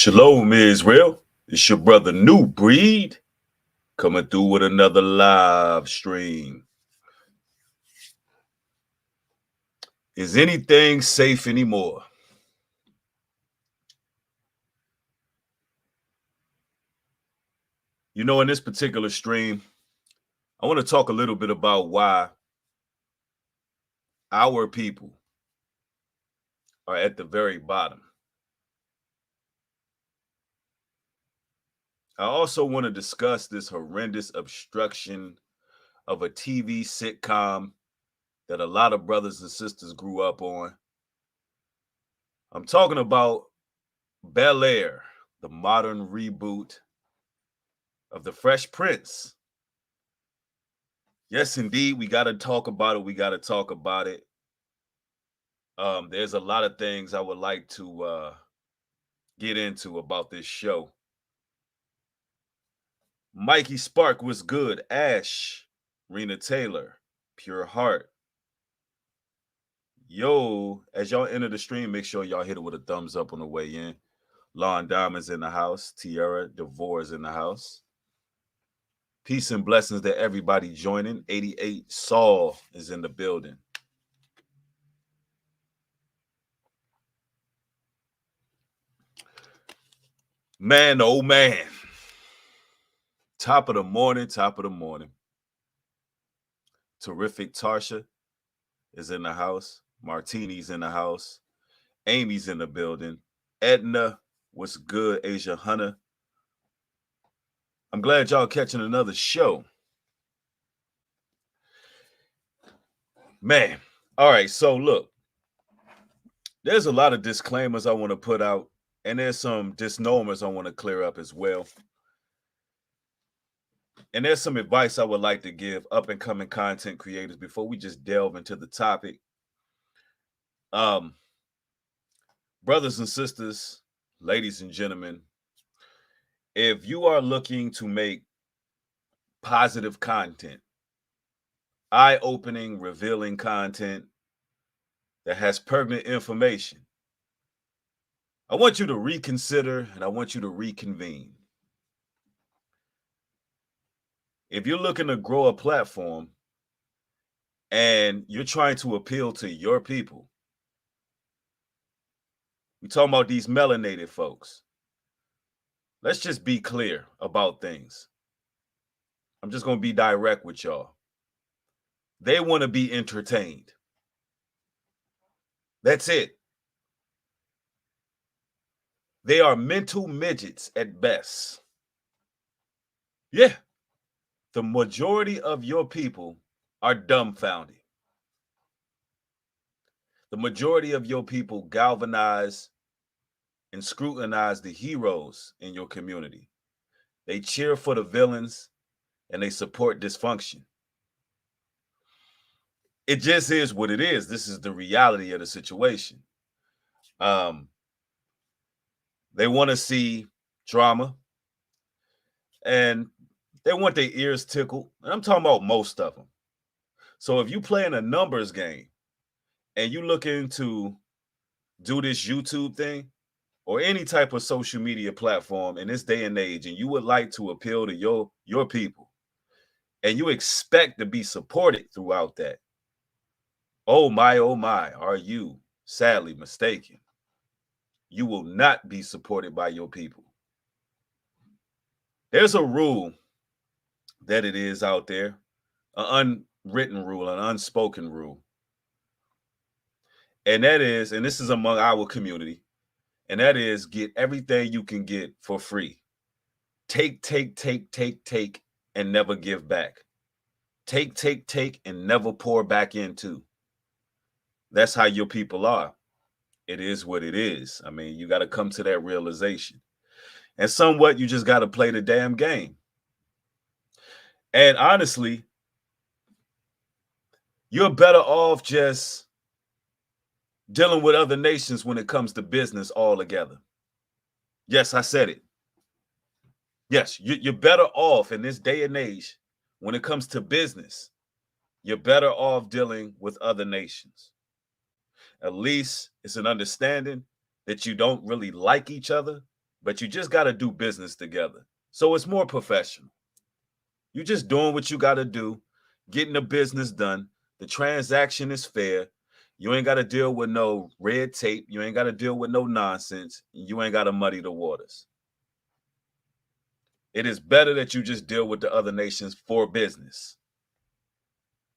Shalom, Israel. It's your brother New Breed coming through with another live stream. Is anything safe anymore? You know, in this particular stream, I want to talk a little bit about why our people are at the very bottom. I also want to discuss this horrendous obstruction of a TV sitcom that a lot of brothers and sisters grew up on. I'm talking about Bel-air, the modern reboot of the Fresh Prince. Yes, indeed, we got to talk about it. We got to talk about it. There's a lot of things I would like to get into about this show. Mikey Spark was good. Ash, Rena Taylor, Pure Heart. Yo, as y'all enter the stream, make sure y'all hit it with a thumbs up on the way in. Lon Diamond's in the house. Tierra DeVore's in the house. Peace and blessings to everybody joining. 88 Saul is in the building. Man, oh man. Top of the morning. Terrific Tarsha is in the house. Martini's in the house. Amy's in the building. Edna, what's good? Asia Hunter. I'm glad y'all catching another show. Man, all right, so look. There's a lot of disclaimers I want to put out, and there's some disnomers I want to clear up as well. And there's some advice I would like to give up-and-coming content creators before we just delve into the topic. Brothers and sisters, ladies and gentlemen, if you are looking to make positive content, eye-opening, revealing content that has pertinent information, I want you to reconsider and I want you to reconvene. If you're looking to grow a platform and you're trying to appeal to your people, we're talking about these melanated folks. Let's just be clear about things. I'm just going to be direct with y'all. They want to be entertained. That's it. They are mental midgets at best. Yeah. The majority of your people are dumbfounded. The majority of your people galvanize and scrutinize the heroes in your community. They cheer for the villains and they support dysfunction. It just is what it is. This is the reality of the situation. They want to see drama and they want their ears tickled. And I'm talking about most of them. So if you play in a numbers game and you looking to do this YouTube thing or any type of social media platform in this day and age, and you would like to appeal to your people, and you expect to be supported throughout that, oh my, are you sadly mistaken? You will not be supported by your people. There's a rule that it is out there, an unwritten rule, an unspoken rule. And that is, and this is among our community, and that is get everything you can get for free. Take, and never give back. Take, and never pour back into. That's how your people are. It is what it is. I mean, you got to come to that realization. And somewhat, you just got to play the damn game. And honestly, you're better off just dealing with other nations when it comes to business altogether. Yes, I said it. Yes, you're better off in this day and age when it comes to business. You're better off dealing with other nations. At least it's an understanding that you don't really like each other, but you just got to do business together. So it's more professional. You just doing what you got to do, getting the business done. The transaction is fair. You ain't got to deal with no red tape. You ain't got to deal with no nonsense. You ain't got to muddy the waters. It is better that you just deal with the other nations for business.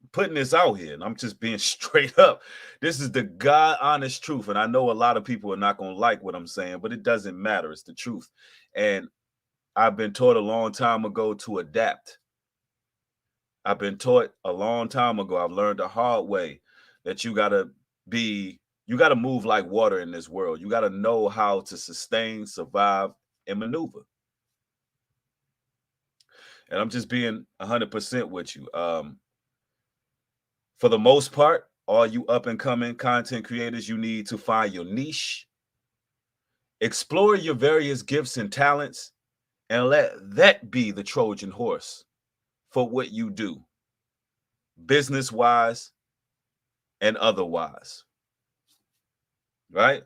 I'm putting this out here, and I'm just being straight up. This is the God honest truth. And I know a lot of people are not going to like what I'm saying, but it doesn't matter. It's the truth. And I've been taught a long time ago to adapt. I've been taught a long time ago. I've learned the hard way that you got to move like water in this world. You got to know how to sustain, survive, and maneuver. And I'm just being 100% with you. For the most part, all you up and coming content creators, you need to find your niche, explore your various gifts and talents, and let that be the Trojan horse for what you do, business wise and otherwise. Right?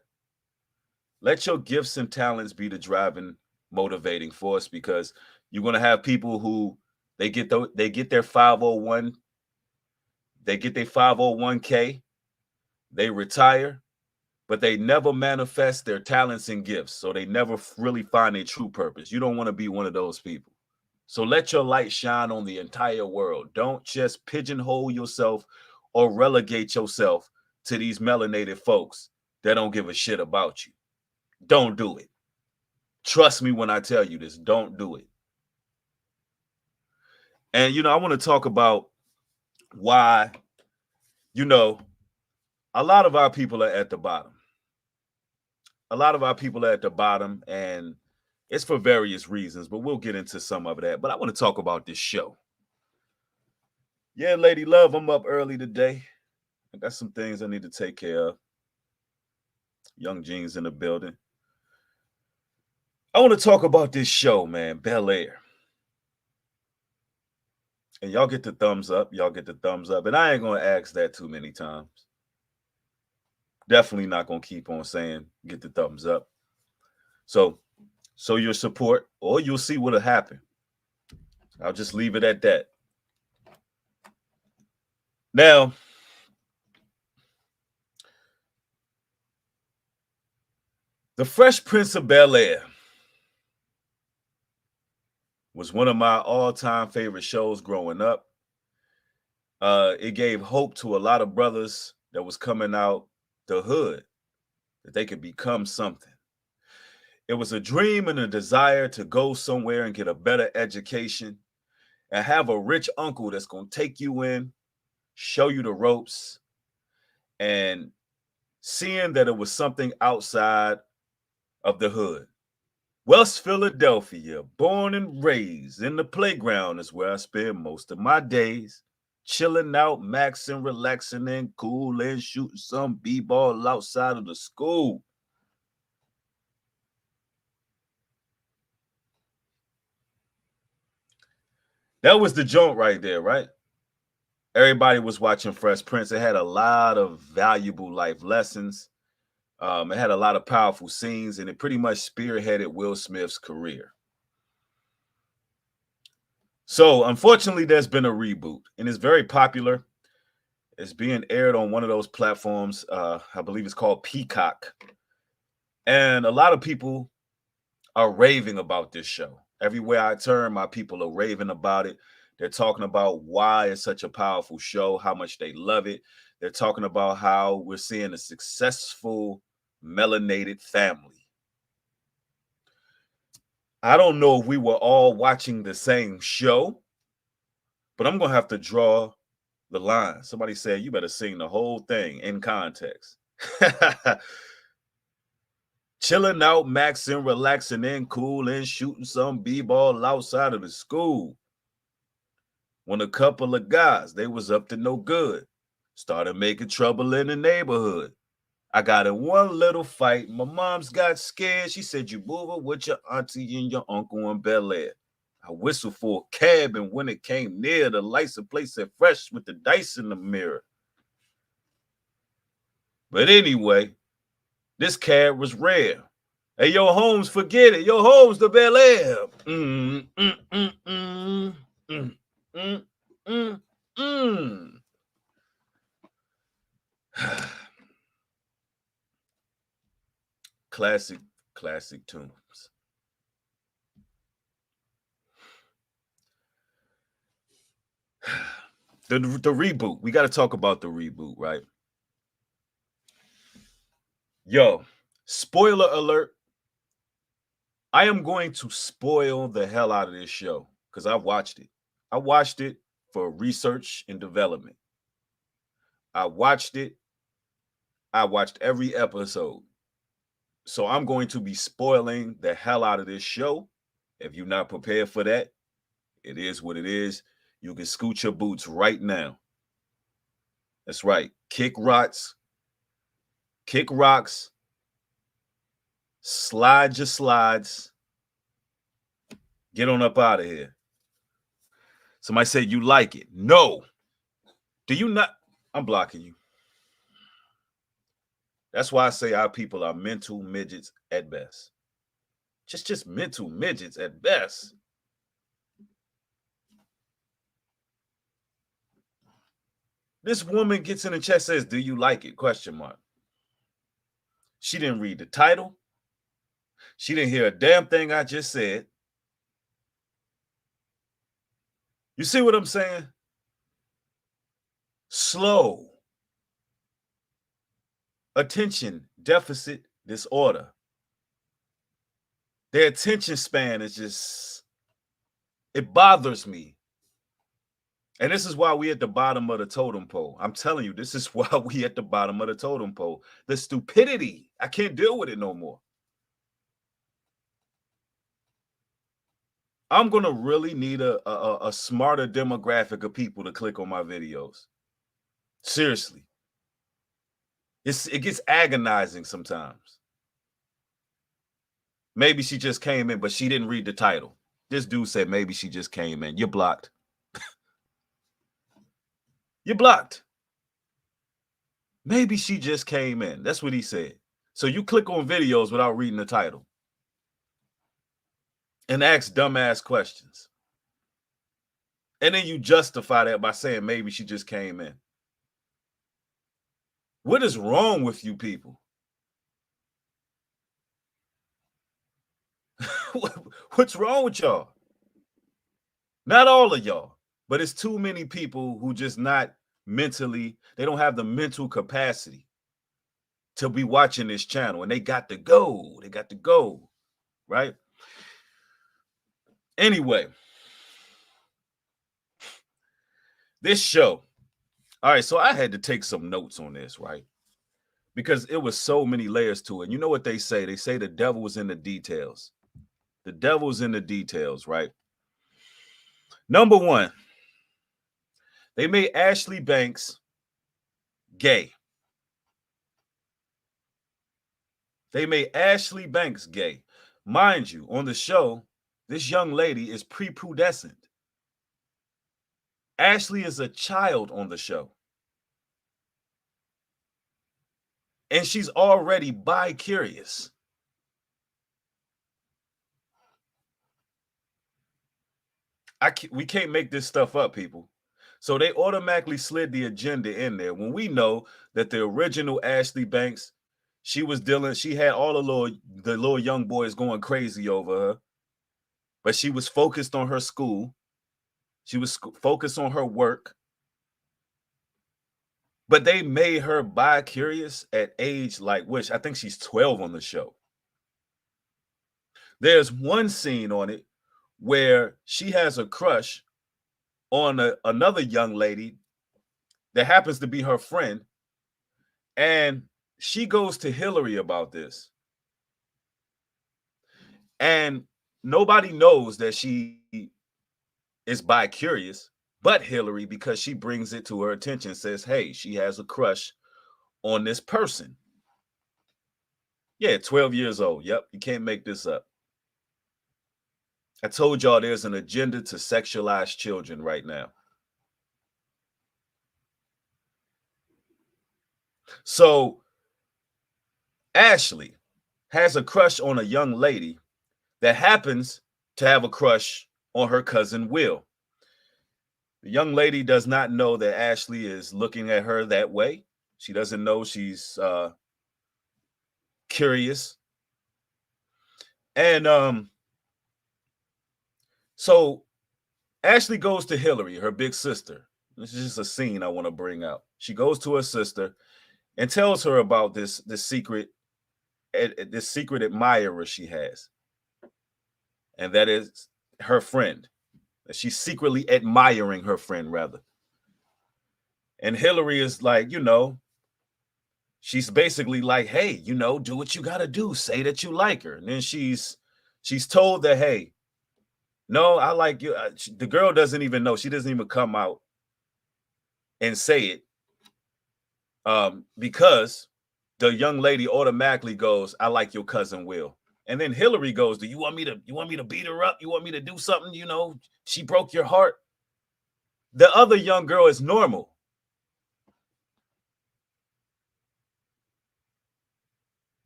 Let your gifts and talents be the driving, motivating force, because you're going to have people who they get their 501, they get their 501k, they retire, but they never manifest their talents and gifts. So they never really find a true purpose. You don't want to be one of those people. So let your light shine on the entire world. Don't just pigeonhole yourself or relegate yourself to these melanated folks that don't give a shit about you. Don't do it. Trust me when I tell you this. Don't do it. And, I want to talk about why, a lot of our people are at the bottom. A lot of our people are at the bottom, and it's for various reasons, but we'll get into some of that. But I want to talk about this show. Yeah, Lady Love, I'm up early today. I got some things I need to take care of. Young Jeans in the building. I want to talk about this show, man, Bel-air. And y'all get the thumbs up. Y'all get the thumbs up. And I ain't going to ask that too many times. Definitely not going to keep on saying get the thumbs up. So your support, or you'll see what'll happen. I'll just leave it at that. Now, The Fresh Prince of Bel-air was one of my all-time favorite shows growing up. It gave hope to a lot of brothers that was coming out the hood, that they could become something. It was a dream and a desire to go somewhere and get a better education and have a rich uncle that's going to take you in, show you the ropes, and seeing that it was something outside of the hood. West Philadelphia, born and raised in the playground is where I spend most of my days. Chilling out, maxing, relaxing, and cool, and shooting some b-ball outside of the school. That was the joint right there, right? Everybody was watching Fresh Prince. It had a lot of valuable life lessons. It had a lot of powerful scenes, and it pretty much spearheaded Will Smith's career. So, unfortunately, there's been a reboot, and it's very popular. It's being aired on one of those platforms. I believe it's called Peacock. And a lot of people are raving about this show. Everywhere I turn, my people are raving about it. They're talking about why it's such a powerful show, how much they love it. They're talking about how we're seeing a successful melanated family. I don't know if we were all watching the same show, but I'm going to have to draw the line. Somebody said, you better sing the whole thing in context. Chilling out, maxing, relaxing, and cool, and shooting some b-ball outside of the school. When a couple of guys, they was up to no good, started making trouble in the neighborhood. I got in one little fight. My mom's got scared. She said, you moving with your auntie and your uncle in Bel-air. I whistled for a cab, and when it came near, the lights of place said fresh with the dice in the mirror. But anyway, this cab was rare. Hey, yo, Holmes, forget it. Yo, Holmes, the Bel-air. Mm, mm, mm, mm, mm, mm, mm, mm. Classic, classic tunes. The reboot. We got to talk about the reboot, right? Yo, spoiler alert. I am going to spoil the hell out of this show because I watched it. I watched it for research and development. I watched it. I watched every episode. So I'm going to be spoiling the hell out of this show. If you're not prepared for that, it is what it is. You can scoot your boots right now. That's right. Kick rocks, slide your slides, get on up out of here. Somebody said you like it. No. Do you not? I'm blocking you. That's why I say our people are mental midgets at best. Just mental midgets at best. This woman gets in the chat, says, "Do you like it?" Question mark. She didn't read the title. She didn't hear a damn thing I just said. You see what I'm saying? Slow. Attention deficit disorder. Their attention span is just, it bothers me. And this is why we at the bottom of the totem pole. I'm telling you, this is why we at the bottom of the totem pole. The stupidity. I can't deal with it no more. I'm going to really need a smarter demographic of people to click on my videos. Seriously. It gets agonizing sometimes. Maybe she just came in, but she didn't read the title. This dude said maybe she just came in. You're blocked. You're blocked. Maybe she just came in. That's what he said. So you click on videos without reading the title and ask dumbass questions. And then you justify that by saying maybe she just came in. What is wrong with you people? What's wrong with y'all? Not all of y'all, but it's too many people who just not mentally, they don't have the mental capacity to be watching this channel, and they got to go. They got to go, right? Anyway, this show. All right, so I had to take some notes on this, right? Because it was so many layers to it. You know what they say? They say the devil was in the details. The devil's in the details, right? Number one, they made Ashley Banks gay. They made Ashley Banks gay. Mind you, on the show, this young lady is prepubescent. Ashley is a child on the show. And she's already bi-curious. We can't make this stuff up, people. So they automatically slid the agenda in there when we know that the original Ashley Banks, she had all the little young boys going crazy over her, but she was focused on her school. She was focused on her work. But they made her bi-curious at age which I think she's 12 on the show. There's one scene on it where she has a crush on another young lady that happens to be her friend. And she goes to Hillary about this. And nobody knows that she is bi-curious but Hillary, because she brings it to her attention, says, hey, she has a crush on this person. Yeah, 12 years old. Yep, you can't make this up. I told y'all there's an agenda to sexualize children right now. So Ashley has a crush on a young lady that happens to have a crush on her cousin Will. The young lady does not know that Ashley is looking at her that way. She doesn't know she's curious. And so Ashley goes to Hillary, her big sister. This is just a scene I want to bring out. She goes to her sister and tells her about this secret admirer she has, and that is her friend. She's secretly admiring her friend, rather. And Hillary is like, she's basically like, hey, do what you gotta do. Say that you like her. And then she's told that, hey, no, I like you. The girl doesn't even know. She doesn't even come out and say it, because the young lady automatically goes, I like your cousin Will. And then Hillary goes, do you want me to beat her up? You want me to do something? She broke your heart. The other young girl is normal.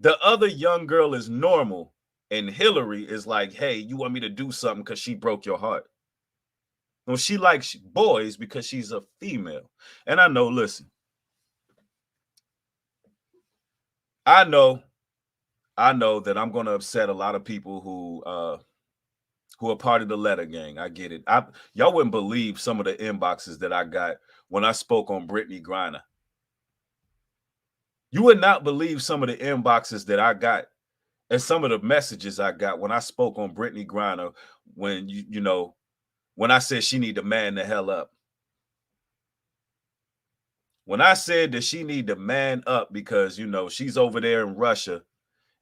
The other young girl is normal. And Hillary is like, hey, you want me to do something because she broke your heart. No, she likes boys because she's a female. And I know, listen, I know that I'm going to upset a lot of people who are part of the letter gang. I get it. Y'all wouldn't believe some of the inboxes that I got when I spoke on Brittany Griner. You would not believe some of the inboxes that I got and some of the messages I got when I spoke on Brittany Griner, when when I said she need to man the hell up. When I said that she need to man up because she's over there in Russia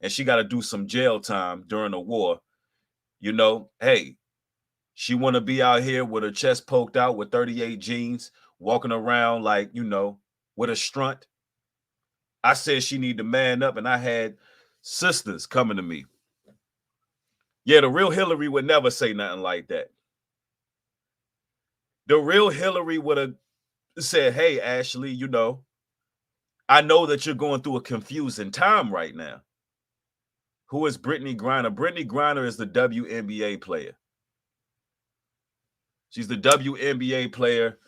and she got to do some jail time during the war. Hey, she want to be out here with her chest poked out with 38 jeans, walking around like, with a strunt. I said she need to man up, and I had sisters coming to me. Yeah, the real Hillary would never say nothing like that. The real Hillary would have said, hey, Ashley, I know that you're going through a confusing time right now. Who is Brittany Griner? Brittany Griner is the WNBA player. She's the WNBA player.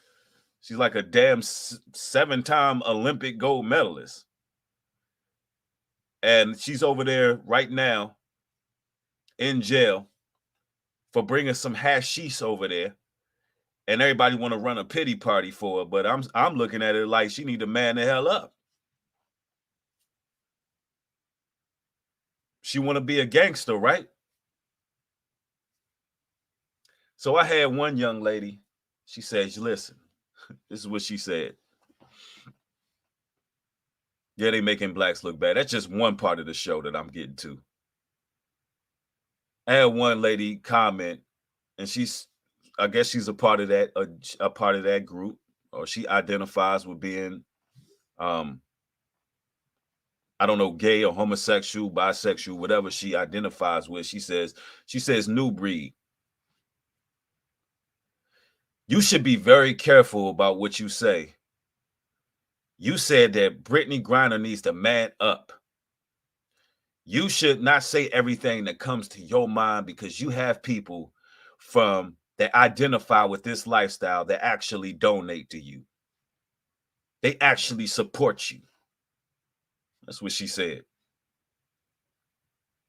She's like a damn 7-time Olympic gold medalist. And she's over there right now in jail for bringing some hashish over there. And everybody want to run a pity party for her. But I'm looking at it like she need to man the hell up. She want to be a gangster, right? So I had one young lady. She says, listen, this is what she said. Yeah, they making blacks look bad. That's just one part of the show that I'm getting to. I had one lady comment, and I guess she's a part of that, a part of that group, or she identifies with being, I don't know, gay or homosexual, bisexual, whatever she identifies with. She says, new breed. You should be very careful about what you say. You said that Brittany Griner needs to man up. You should not say everything that comes to your mind, because you have people that identify with this lifestyle that actually donate to you. They actually support you. That's what she said.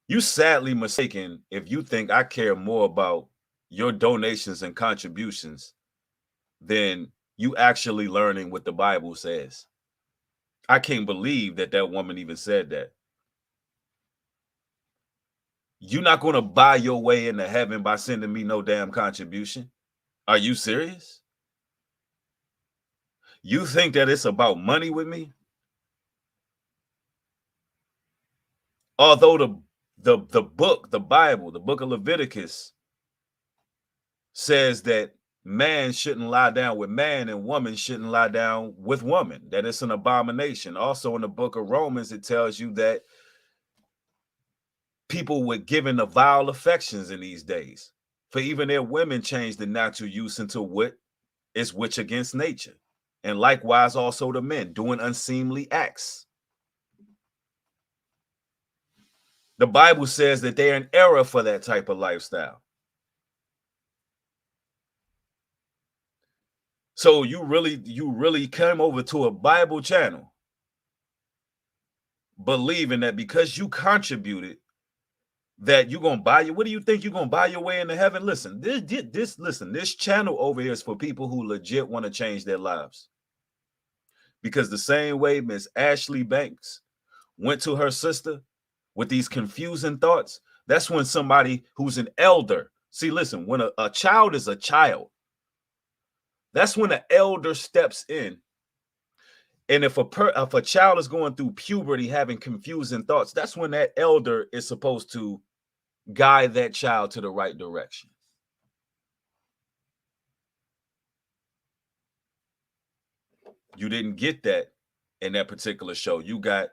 You sadly mistaken if you think I care more about your donations and contributions than you actually learning what the Bible says. I can't believe that woman even said that. You're not going to buy your way into heaven by sending me no damn contribution. Are you serious? You think that it's about money with me? Although the book, the Bible, the book of Leviticus says that man shouldn't lie down with man and woman shouldn't lie down with woman, that it's an abomination. Also in the book of Romans, it tells you that people were given the vile affections in these days, for even their women changed the natural use into what is which against nature. And likewise also the men doing unseemly acts. The Bible says that they're in error for that type of lifestyle. So you really came over to a Bible channel believing that because you contributed that you're gonna buy you. What do you think you're gonna buy your way into heaven? Listen, this channel over here is for people who legit want to change their lives. Because the same way Miss Ashley Banks went to her sister with these confusing thoughts, that's when somebody who's an elder. See, listen, when a child is a child, that's when an elder steps in. And if a child is going through puberty having confusing thoughts, that's when that elder is supposed to guide that child to the right direction. You didn't get that in that particular show. You got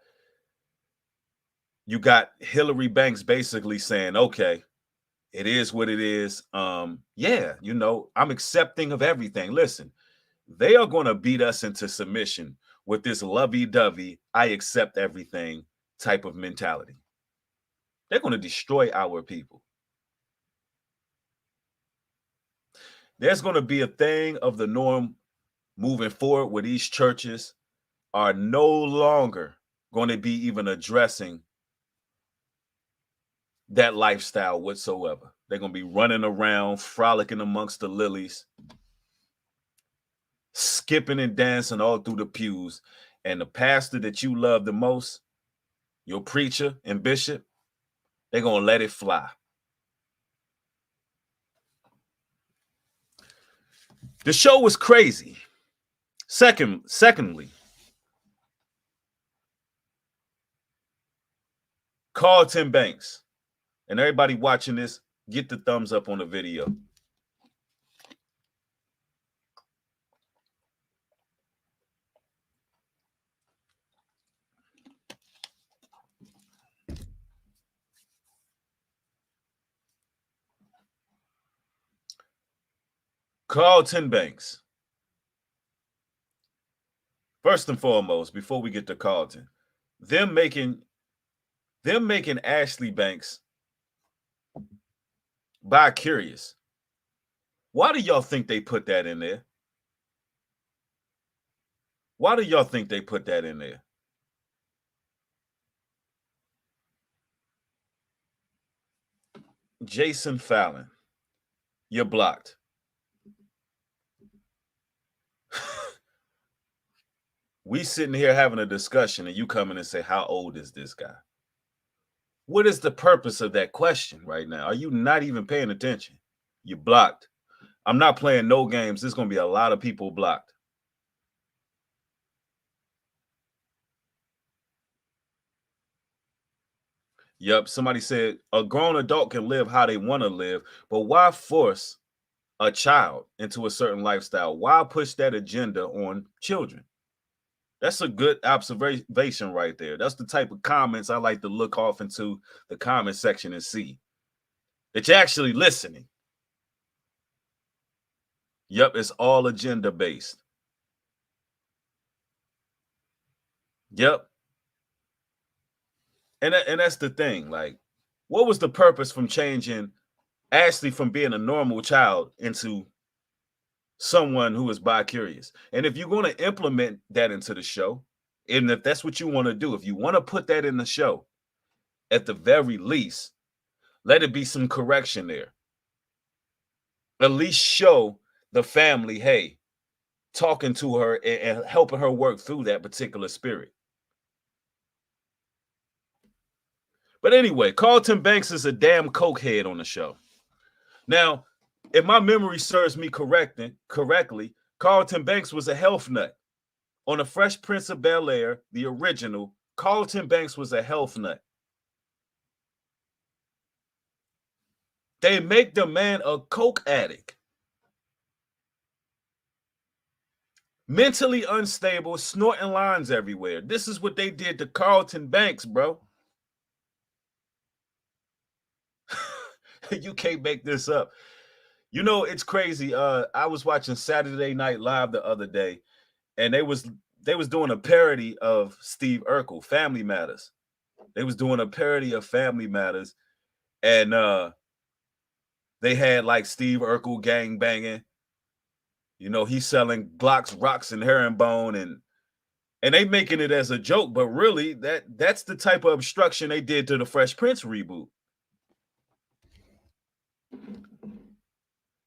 Hillary Banks basically saying, okay, it is what it is. Yeah, I'm accepting of everything. Listen, they are going to beat us into submission with this lovey-dovey, I accept everything type of mentality. They're going to destroy our people. There's going to be a thing of the norm moving forward where these churches are no longer going to be even addressing that lifestyle whatsoever. They're going to be running around, frolicking amongst the lilies, skipping and dancing all through the pews. And the pastor that you love the most, your preacher and bishop, they're going to let it fly. The show was crazy. Secondly, Carlton Banks. And everybody watching this, get the thumbs up on the video. Carlton Banks. First and foremost, before we get to Carlton, them making Ashley Banks bi-curious. Why do y'all think they put that in there? Why do y'all think they put that in there? Jason Fallon, you're blocked. We sitting here having a discussion and you come in and say, how old is this guy? What is the purpose of that question right now? Are you not even paying attention? You're blocked. I'm not playing no games. There's going to be a lot of people blocked. Yep. Somebody said a grown adult can live how they want to live, but why force a child into a certain lifestyle? Why push that agenda on children? That's a good observation right there. That's the type of comments I like to look off into the comment section and see that you're actually listening. Yep, it's all agenda based. Yep. And that's the thing. Like, what was the purpose from changing Ashley from being a normal child into someone who is bi-curious? And if you're going to implement that into the show, and if that's what you want to do, if you want to put that in the show, at the very least, let it be some correction there. At least show the family, hey, talking to her and helping her work through that particular spirit. But anyway, Carlton Banks is a damn cokehead on the show. Now, if my memory serves me correctly, Carlton Banks was a health nut. On The Fresh Prince of Bel-air, the original, Carlton Banks was a health nut. They make the man a coke addict. Mentally unstable, snorting lines everywhere. This is what they did to Carlton Banks, bro. You can't make this up. You know, it's crazy. I was watching Saturday Night Live the other day, and they was doing a parody of Steve Urkel, Family Matters. They was doing a parody of Family Matters, and they had like Steve Urkel gang banging. You know, he's selling Glocks, rocks, and herringbone, and they making it as a joke, but really that's the type of obstruction they did to the Fresh Prince reboot.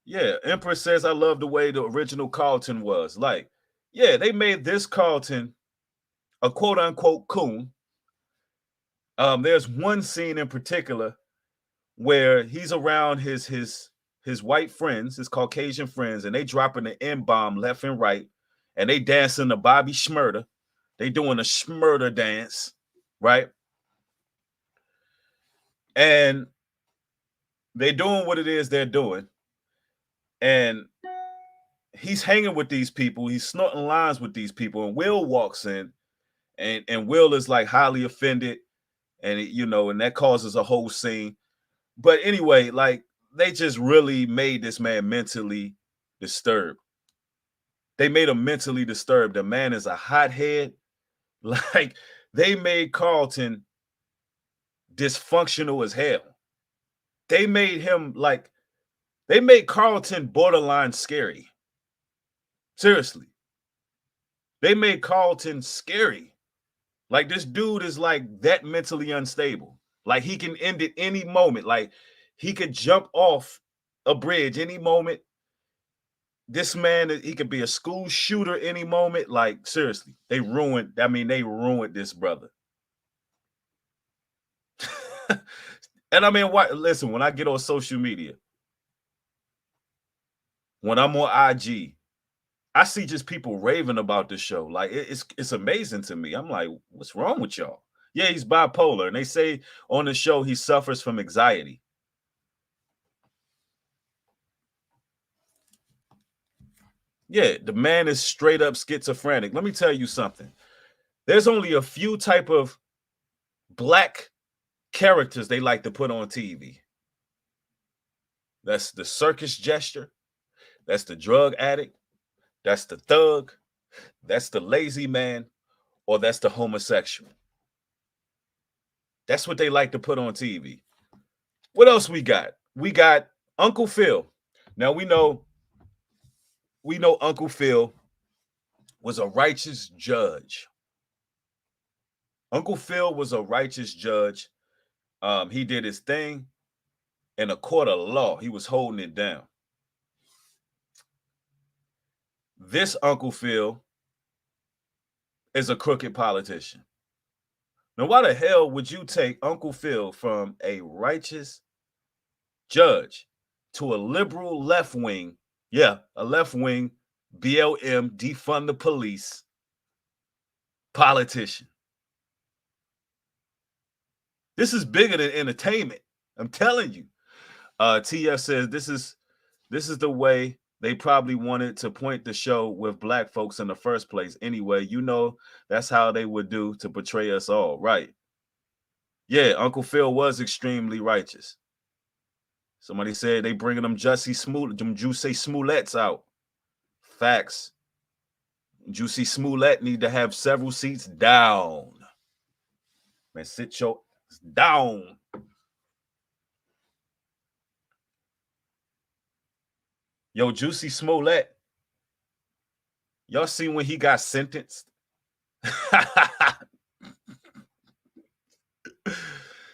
Yeah, Empress says I love the way the original Carlton was. Like, yeah, they made this Carlton a quote unquote coon. There's one scene in particular where he's around his white friends, his Caucasian friends, and they dropping the N-bomb left and right, and they dancing the Bobby Schmurder. They doing a Schmurder dance, right? And they doing what it is they're doing. And he's hanging with these people. He's snorting lines with these people. And Will walks in, and Will is like highly offended. And, and that causes a whole scene. But anyway, like they just really made this man mentally disturbed. They made him mentally disturbed. The man is a hothead. Like they made Carlton dysfunctional as hell. They made Carlton borderline scary. Seriously. They made Carlton scary. Like this dude is like that mentally unstable. Like he can end it any moment. Like he could jump off a bridge any moment. This man, he could be a school shooter any moment. Like seriously, they ruined this brother. And I mean, listen, when I get on social media, when I'm on IG, I see just people raving about this show. Like it's amazing to me. I'm like, what's wrong with y'all? Yeah, he's bipolar, and they say on the show he suffers from anxiety. Yeah, the man is straight up schizophrenic. Let me tell you something. There's only a few type of black characters they like to put on TV. That's the circus gesture. That's the drug addict. That's the thug. That's the lazy man. Or that's the homosexual. That's what they like to put on TV. What else we got? We got Uncle Phil. Now we know Uncle Phil was a righteous judge. Uncle Phil was a righteous judge. He did his thing in a court of law. He was holding it down. This Uncle Phil is a crooked politician. Now, why the hell would you take Uncle Phil from a righteous judge to a liberal left wing? Yeah, a left wing BLM, defund the police politician. This is bigger than entertainment. I'm telling you. TF says this is the way they probably wanted to point the show with black folks in the first place. Anyway, that's how they would do to portray us all, right? Yeah, Uncle Phil was extremely righteous. Somebody said they bringing them Juicy Smollett's out. Facts. Juicy Smollett need to have several seats down. Man, sit your down. Yo, Juicy Smollett. Y'all see when he got sentenced?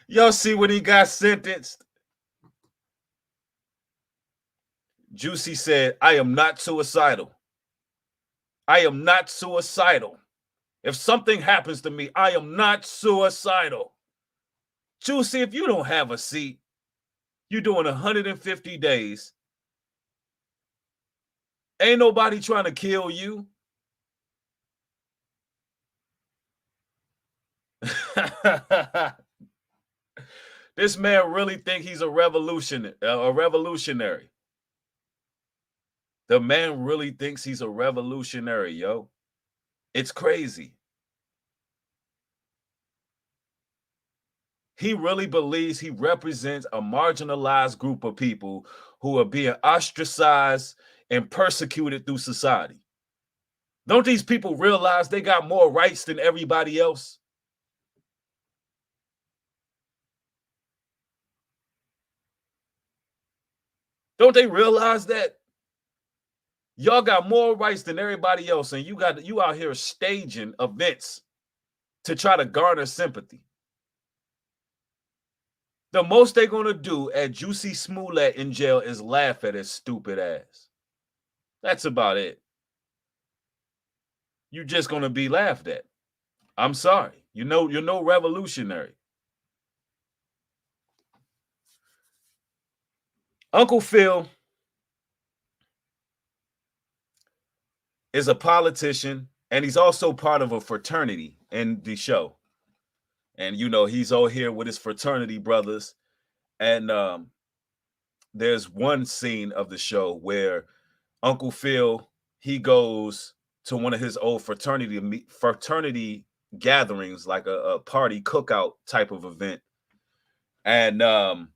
Y'all see when he got sentenced? Juicy said, I am not suicidal. I am not suicidal. If something happens to me, I am not suicidal. Juicy, if you don't have a seat, you're doing 150 days. Ain't nobody trying to kill you. This man really think he's a revolutionary. The man really thinks he's a revolutionary, yo. It's crazy. He really believes he represents a marginalized group of people who are being ostracized and persecuted through society. Don't these people realize they got more rights than everybody else? Don't they realize that? Y'all got more rights than everybody else, and you out here staging events to try to garner sympathy. The most they're gonna do at Juicy Smollett in jail is laugh at his stupid ass. That's about it. You're just gonna be laughed at. I'm sorry. You're no revolutionary. Uncle Phil is a politician, and he's also part of a fraternity in the show. And he's all here with his fraternity brothers. And there's one scene of the show where Uncle Phil, he goes to one of his old fraternity gatherings, like a party cookout type of event, and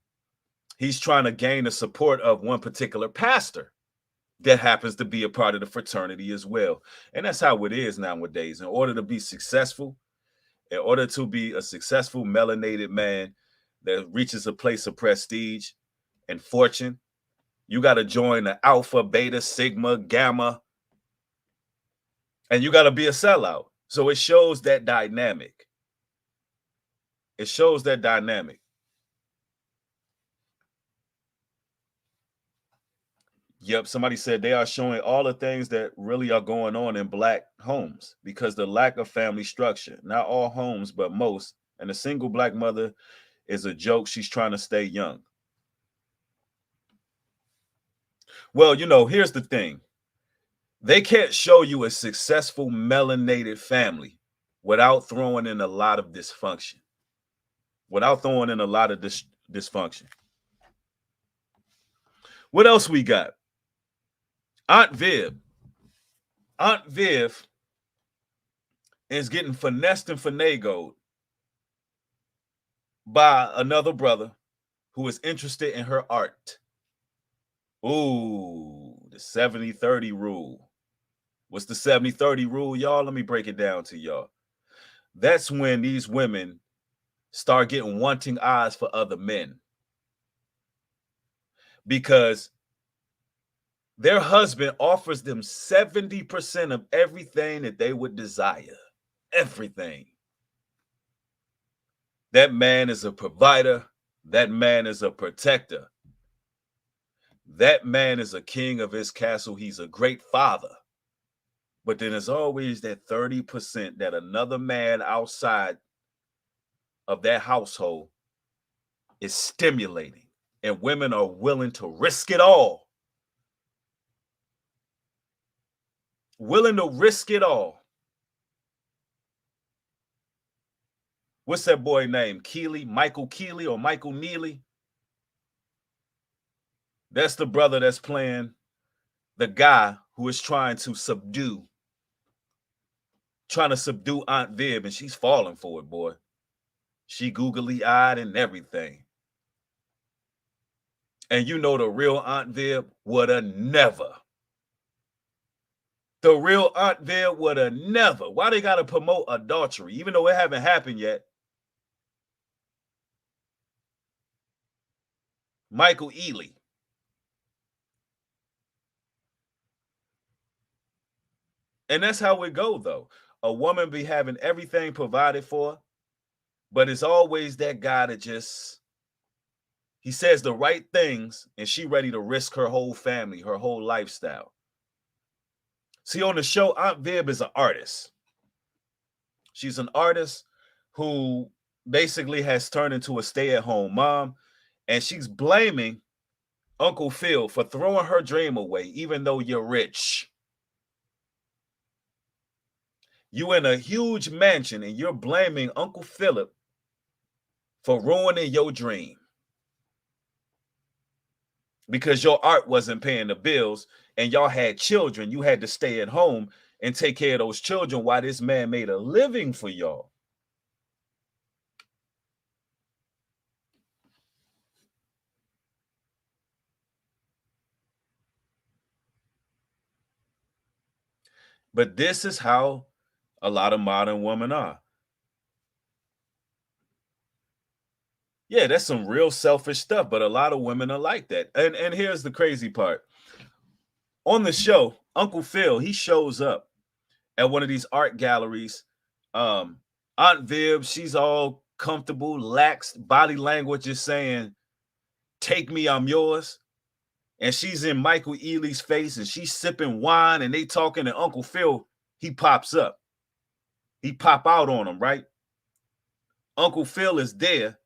he's trying to gain the support of one particular pastor that happens to be a part of the fraternity as well. And that's how it is nowadays. In order to be successful, in order to be a successful melanated man that reaches a place of prestige and fortune, you got to join the Alpha, Beta, Sigma, Gamma, and you got to be a sellout. So it shows that dynamic. It shows that dynamic. Yep, somebody said they are showing all the things that really are going on in Black homes because the lack of family structure. Not all homes, but most. And a single Black mother is a joke. She's trying to stay young. Well, here's the thing. They can't show you a successful melanated family without throwing in a lot of dysfunction. Without throwing in a lot of dysfunction. What else we got? Aunt Viv. Aunt Viv is getting finessed and finagled by another brother who is interested in her art. Ooh, the 70-30 rule. What's the 70-30 rule, y'all? Let me break it down to y'all. That's when these women start getting wanting eyes for other men. Because their husband offers them 70% of everything that they would desire. Everything. That man is a provider. That man is a protector. That man is a king of his castle. He's a great father. But then there's always that 30% that another man outside of that household is stimulating. And women are willing to risk it all. Willing to risk it all. What's that boy name? Keeley? Michael Keeley or Michael Neely? That's the brother that's playing the guy who is trying to subdue Aunt Viv, and she's falling for it, boy. She googly-eyed and everything. And the real Aunt Viv would have never. The real Aunt Viv would have never. Why they got to promote adultery, even though it haven't happened yet? Michael Ealy. And that's how it go, though. A woman be having everything provided for, but it's always that guy that he says the right things, and she ready to risk her whole family, her whole lifestyle. See, on the show, Aunt Viv is an artist. She's an artist who basically has turned into a stay-at-home mom, and she's blaming Uncle Phil for throwing her dream away, even though you're rich. You in a huge mansion, and you're blaming Uncle Philip for ruining your dream because your art wasn't paying the bills, and y'all had children. You had to stay at home and take care of those children while this man made a living for y'all. But this is how a lot of modern women are. Yeah, that's some real selfish stuff, but a lot of women are like that. And here's the crazy part. On the show, Uncle Phil, he shows up at one of these art galleries. Um, Aunt Viv, she's all comfortable, lax, body language is saying, "Take me, I'm yours." And she's in Michael Ealy's face and she's sipping wine and they talking, and Uncle Phil, he pops up. He pop out on him, right? Uncle Phil is there.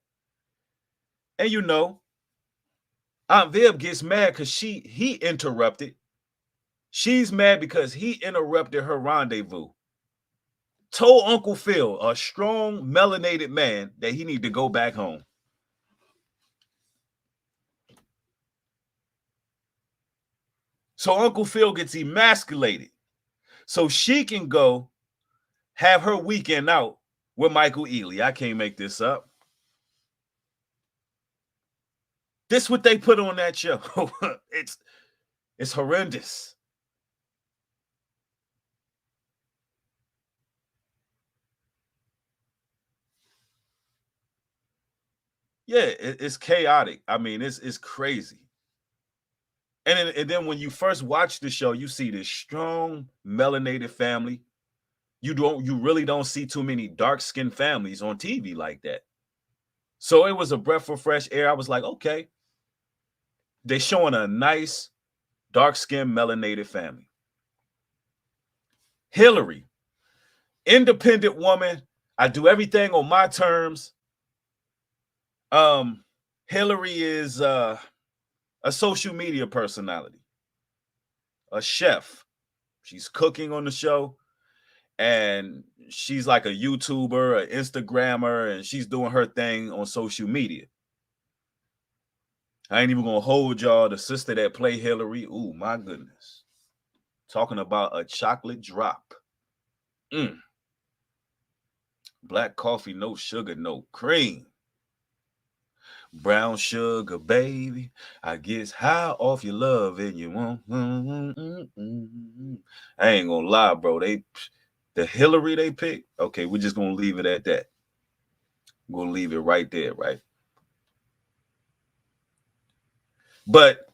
And Aunt Viv gets mad because he interrupted. She's mad because he interrupted her rendezvous. Told Uncle Phil, a strong, melanated man, that he need to go back home. So Uncle Phil gets emasculated. So she can go have her weekend out with Michael Ealy. I can't make this up. This what they put on that show. it's horrendous. Yeah, it's chaotic. I mean, it's crazy. And then when you first watch the show, you see this strong melanated family. You really don't see too many dark-skinned families on TV like that. So it was a breath of fresh air. I was like, okay, they're showing a nice dark-skinned melanated family. Hillary, independent woman. I do everything on my terms. Hillary is a social media personality, a chef. She's cooking on the show, and she's like a YouTuber, an Instagrammer, and she's doing her thing on social media. I ain't even gonna hold y'all. The sister that play Hillary, ooh, my goodness. Talking about a chocolate drop. Black coffee, no sugar, no cream. Brown sugar, baby. I guess high off your love and you want. I ain't gonna lie, bro. The Hillary they picked. Okay, we're just gonna leave it at that. We're gonna leave it right there, right? But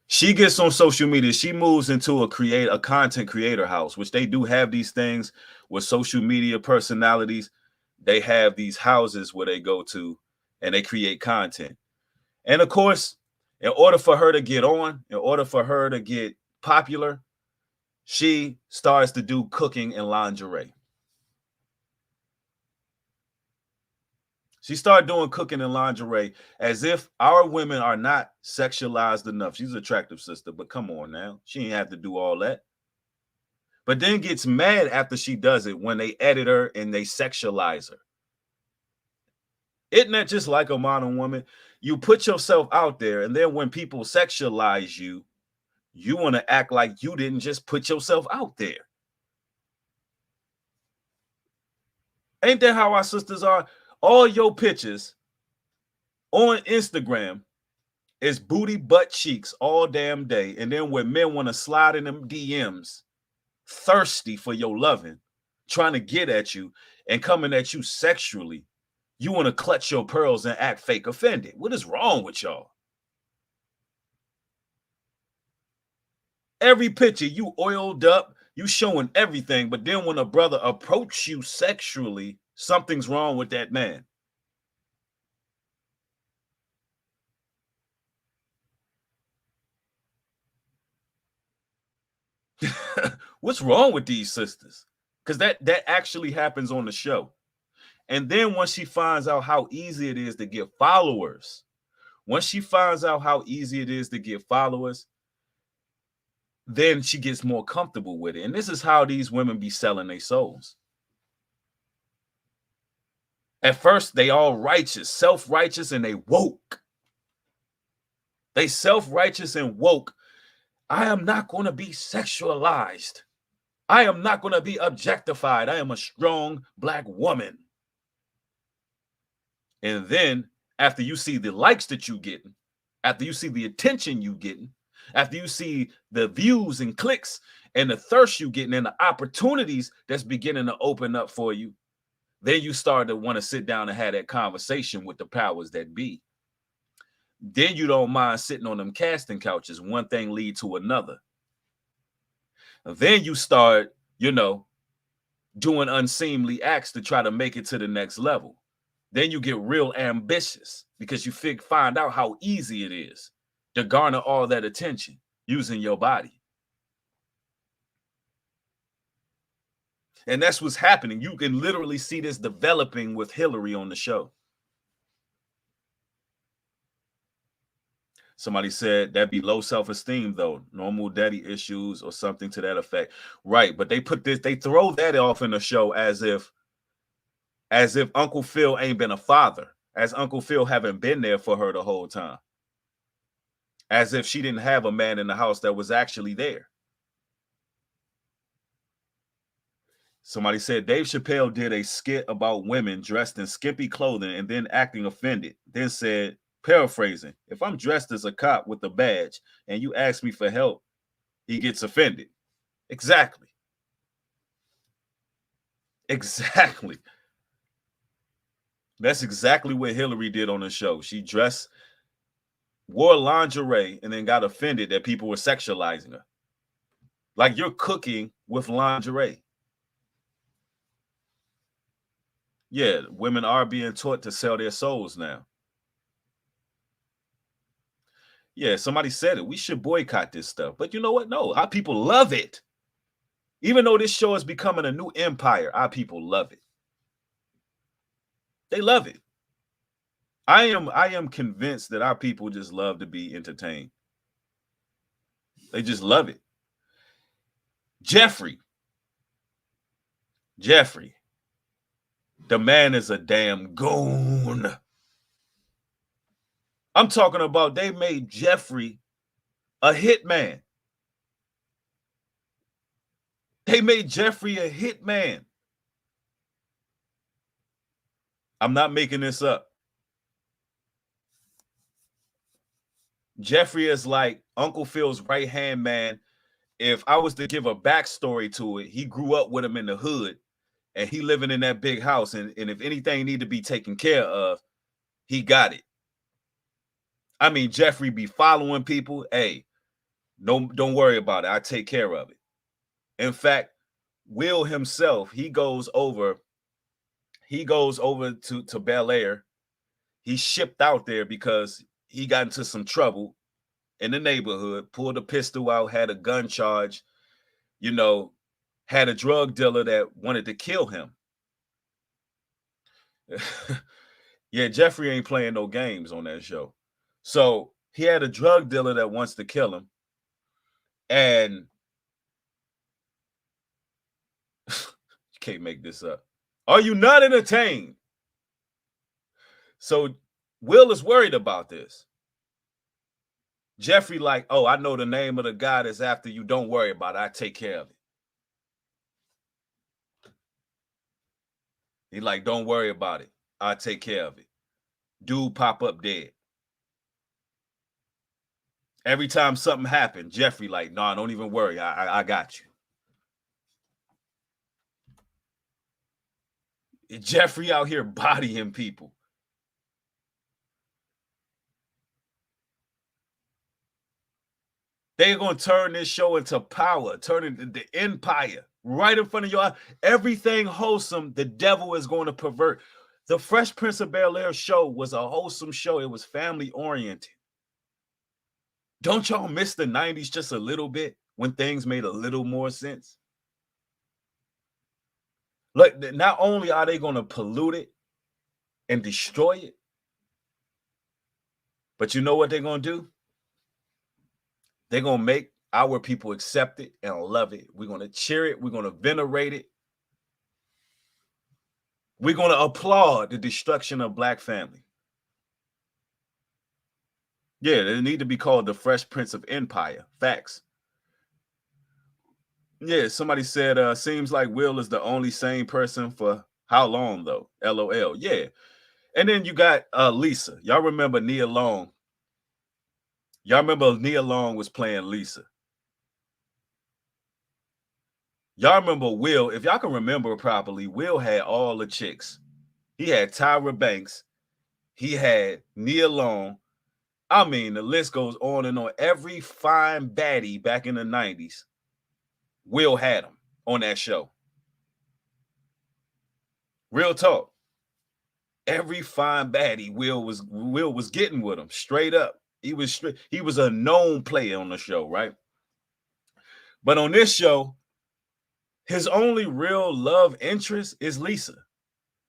she gets on social media. She moves into a content creator house, which they do have these things with social media personalities. They have these houses where they go to and they create content. And of course, in order for her to get on, in order for her to get popular, she starts to do cooking and lingerie. She started doing cooking and lingerie as if our women are not sexualized enough. She's an attractive sister, but come on now. She ain't have to do all that. But then gets mad after she does it when they edit her and they sexualize her. Isn't that just like a modern woman? You put yourself out there, and then when people sexualize you, you want to act like you didn't just put yourself out there. Ain't that how our sisters are? All your pictures on Instagram is booty butt cheeks all damn day. And then when men want to slide in them DMs, thirsty for your loving, trying to get at you and coming at you sexually, you want to clutch your pearls and act fake offended. What is wrong with y'all? Every picture you oiled up, you showing everything, but then when a brother approach you sexually, something's wrong with that man. What's wrong with these sisters? Because that actually happens on the show. And then once she finds out how easy it is to get followers, once she finds out how easy it is to get followers, then she gets more comfortable with it. And this is how these women be selling their souls. At first, they all righteous, self-righteous, and they woke. They self-righteous and woke. I am not going to be sexualized. I am not going to be objectified. I am a strong Black woman. And then after you see the likes that you getting, after you see the attention you getting, after you see the views and clicks and the thirst you getting and the opportunities that's beginning to open up for you, then you start to want to sit down and have that conversation with the powers that be. Then you don't mind sitting on them casting couches. One thing lead to another. And then you start, doing unseemly acts to try to make it to the next level. Then you get real ambitious because you find out how easy it is to garner all that attention using your body. And that's what's happening. You can literally see this developing with Hillary on the show. Somebody said that'd be low self-esteem, though. Normal daddy issues or something to that effect. Right. But they throw that off in the show as if Uncle Phil ain't been a father, as Uncle Phil haven't been there for her the whole time. As if she didn't have a man in the house that was actually there. Somebody said Dave Chappelle did a skit about women dressed in skimpy clothing and then acting offended. Then said, paraphrasing, if I'm dressed as a cop with a badge and you ask me for help, he gets offended. Exactly. Exactly. That's exactly what Hillary did on the show. She wore lingerie and then got offended that people were sexualizing her. Like, you're cooking with lingerie. Yeah, women are being taught to sell their souls now. Yeah, somebody said it. We should boycott this stuff. But you know what? No, our people love it. Even though this show is becoming a new empire, our people love it. They love it. I am convinced that our people just love to be entertained. They just love it. Jeffrey, the man is a damn goon. I'm talking about they made Jeffrey a hitman. They made Jeffrey a hitman. I'm not making this up. Jeffrey is like Uncle Phil's right-hand man. If I was to give a backstory to it, he grew up with him in the hood and he living in that big house. And if anything need to be taken care of, he got it. I mean, Jeffrey be following people. Hey, no, don't worry about it. I take care of it. In fact, Will himself, he goes over to Bel-air. He shipped out there because he got into some trouble in the neighborhood, pulled a pistol out, had a gun charge, had a drug dealer that wanted to kill him. Yeah, Jeffrey ain't playing no games on that show. So he had a drug dealer that wants to kill him. And you can't make this up. Are you not entertained? So Will is worried about this. Jeffrey like, oh, I know the name of the guy that's after you. Don't worry about it. I take care of it. He like, don't worry about it. I take care of it. Dude pop up dead. Every time something happened, Jeffrey like, nah, don't even worry. I got you. Jeffrey out here bodying people. They're going to turn this show into power, turn it into empire right in front of your eyes. Everything wholesome, the devil is going to pervert. The Fresh Prince of Bel-air show was a wholesome show. It was family oriented. Don't y'all miss the 90s just a little bit when things made a little more sense? Look, not only are they going to pollute it and destroy it, but you know what they're going to do? They're going to make our people accept it and love it. We're going to cheer it. We're going to venerate it. We're going to applaud the destruction of Black family. Yeah, they need to be called the Fresh Prince of Empire. Facts. Yeah, somebody said, seems like Will is the only sane person for how long, though? LOL. Yeah. And then you got Lisa. Y'all remember Nia Long? Y'all remember Nia Long was playing Lisa. Y'all remember Will? If y'all can remember properly, Will had all the chicks. He had Tyra Banks. He had Nia Long. I mean, the list goes on and on. Every fine baddie back in the 90s, Will had him on that show. Real talk. Every fine baddie, Will was getting with him straight up. He was a known player on the show, right? But on this show, his only real love interest is Lisa.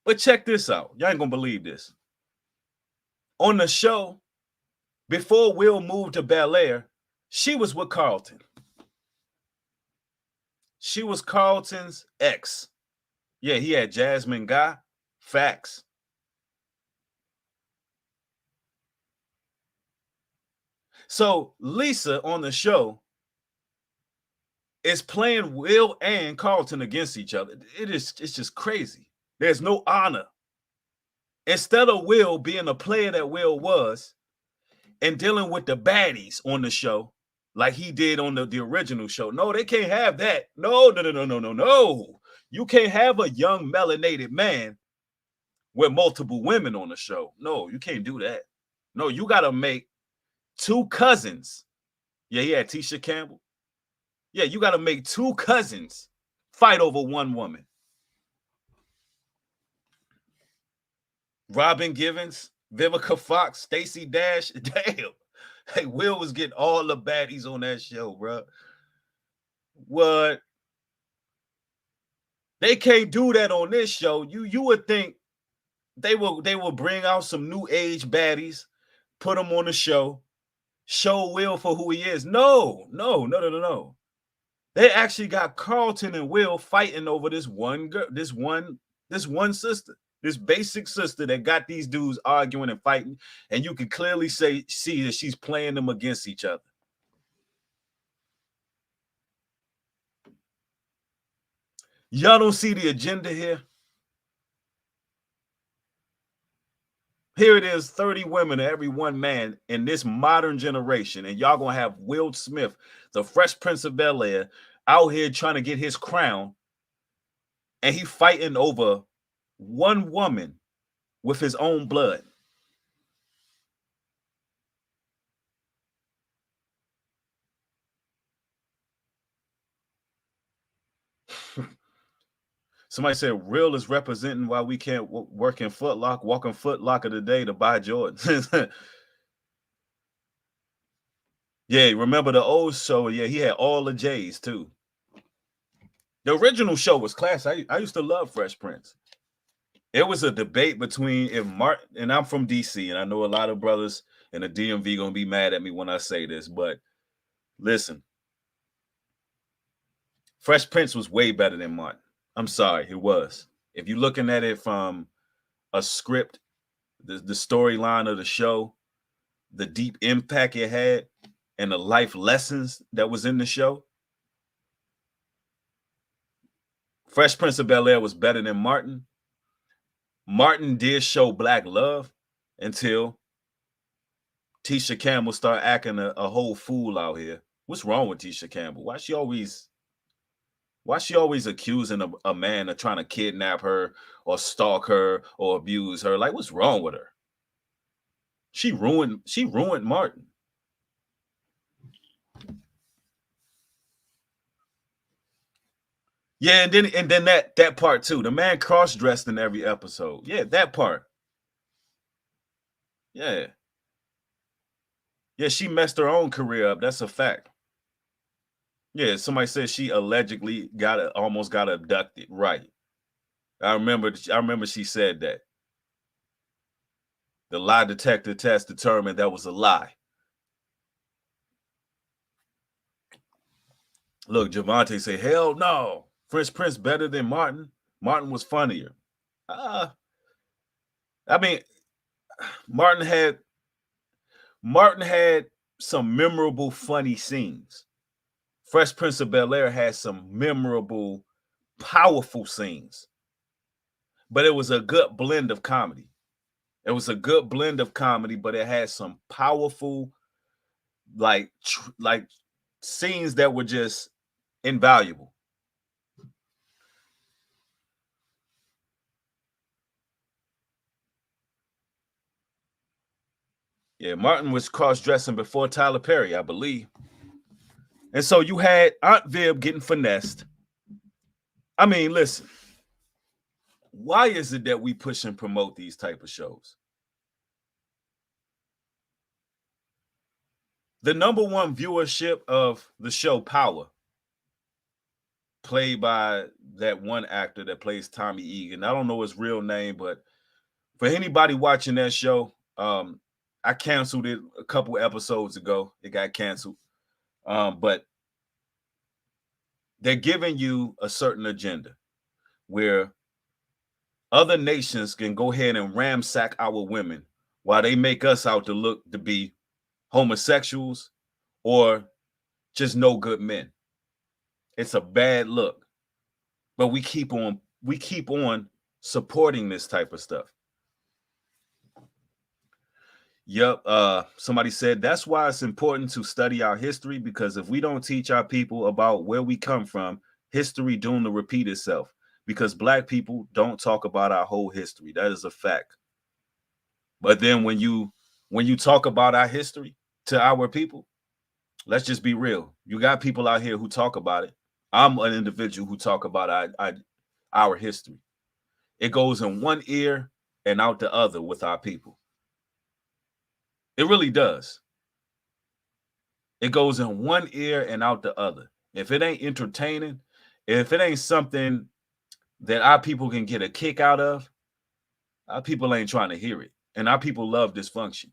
But check this out. Y'all ain't gonna believe this. On the show, before Will moved to Bel-Air, she was with Carlton. She was Carlton's ex. Yeah, he had Jasmine Guy. Facts. So Lisa on the show is playing Will and Carlton against each other. It's just crazy. There's no honor. Instead of Will being the player that Will was and dealing with the baddies on the show, like he did on the original show. No, they can't have that. No, no, no, no, no, no, no. You can't have a young melanated man with multiple women on the show. No, you can't do that. No, you got to make two cousins. Yeah, he had Tisha Campbell. Yeah, you got to make two cousins fight over one woman. Robin Givens, Vivica Fox, Stacey Dash. Damn. Hey, Will was getting all the baddies on that show, bro. What? They can't do that on this show. You would think they will bring out some new age baddies, put them on the show, show Will for who he is. No, no, no, no, no, no. They actually got Carlton and Will fighting over this one girl, this one sister, this basic sister that got these dudes arguing and fighting, and you can clearly see that she's playing them against each other. Y'all don't see the agenda here? Here it is, 30 women to every one man in this modern generation, and y'all gonna have Will Smith, the Fresh Prince of Bel-Air, out here trying to get his crown, and he fighting over one woman with his own blood. Somebody said Real is representing why we can't work in Foot Locker, walk in Foot Locker today to buy Jordans. Yeah, remember the old show? Yeah, he had all the J's too. The original show was class. I used to love Fresh Prince. It was a debate between if Martin, and I'm from DC, and I know a lot of brothers in the DMV gonna be mad at me when I say this, but listen, Fresh Prince was way better than Martin. I'm sorry, it was. If you're looking at it from a script, the storyline of the show, the deep impact it had, and the life lessons that was in the show, Fresh Prince of Bel-Air was better than Martin. Martin did show black love until Tisha Campbell started acting a whole fool out here. What's wrong with Tisha Campbell? Why she always accusing a man of trying to kidnap her or stalk her or abuse her? Like, what's wrong with her? She ruined Martin. Yeah, and then that part too. The man cross-dressed in every episode. Yeah, that part. Yeah. Yeah, she messed her own career up. That's a fact. Yeah, somebody said she allegedly almost got abducted. Right. I remember she said that. The lie detector test determined that was a lie. Look, Javante said, hell no. Fresh Prince better than Martin. Martin was funnier. I mean, Martin had some memorable, funny scenes. Fresh Prince of Bel-Air had some memorable, powerful scenes. But it was a good blend of comedy. It was a good blend of comedy, but it had some powerful, like scenes that were just invaluable. Yeah, Martin was cross-dressing before Tyler Perry, I believe. And so you had Aunt Viv getting finessed. I mean, listen, why is it that we push and promote these type of shows? The number one viewership of the show Power, played by that one actor that plays Tommy Egan. I don't know his real name, but for anybody watching that show, I canceled it a couple episodes ago. It got canceled. But they're giving you a certain agenda where other nations can go ahead and ramsack our women while they make us out to look to be homosexuals or just no good men. It's a bad look. But we keep on supporting this type of stuff. Yep. Somebody said that's why it's important to study our history, because if we don't teach our people about where we come from, history doomed to repeat itself. Because Black people don't talk about our whole history. That is a fact. But then when you talk about our history to our people, let's just be real. You got people out here who talk about it. I'm an individual who talk about our history. It goes in one ear and out the other with our people. It really does. It goes in one ear and out the other. If it ain't entertaining, if it ain't something that our people can get a kick out of, our people ain't trying to hear it. And our people love dysfunction.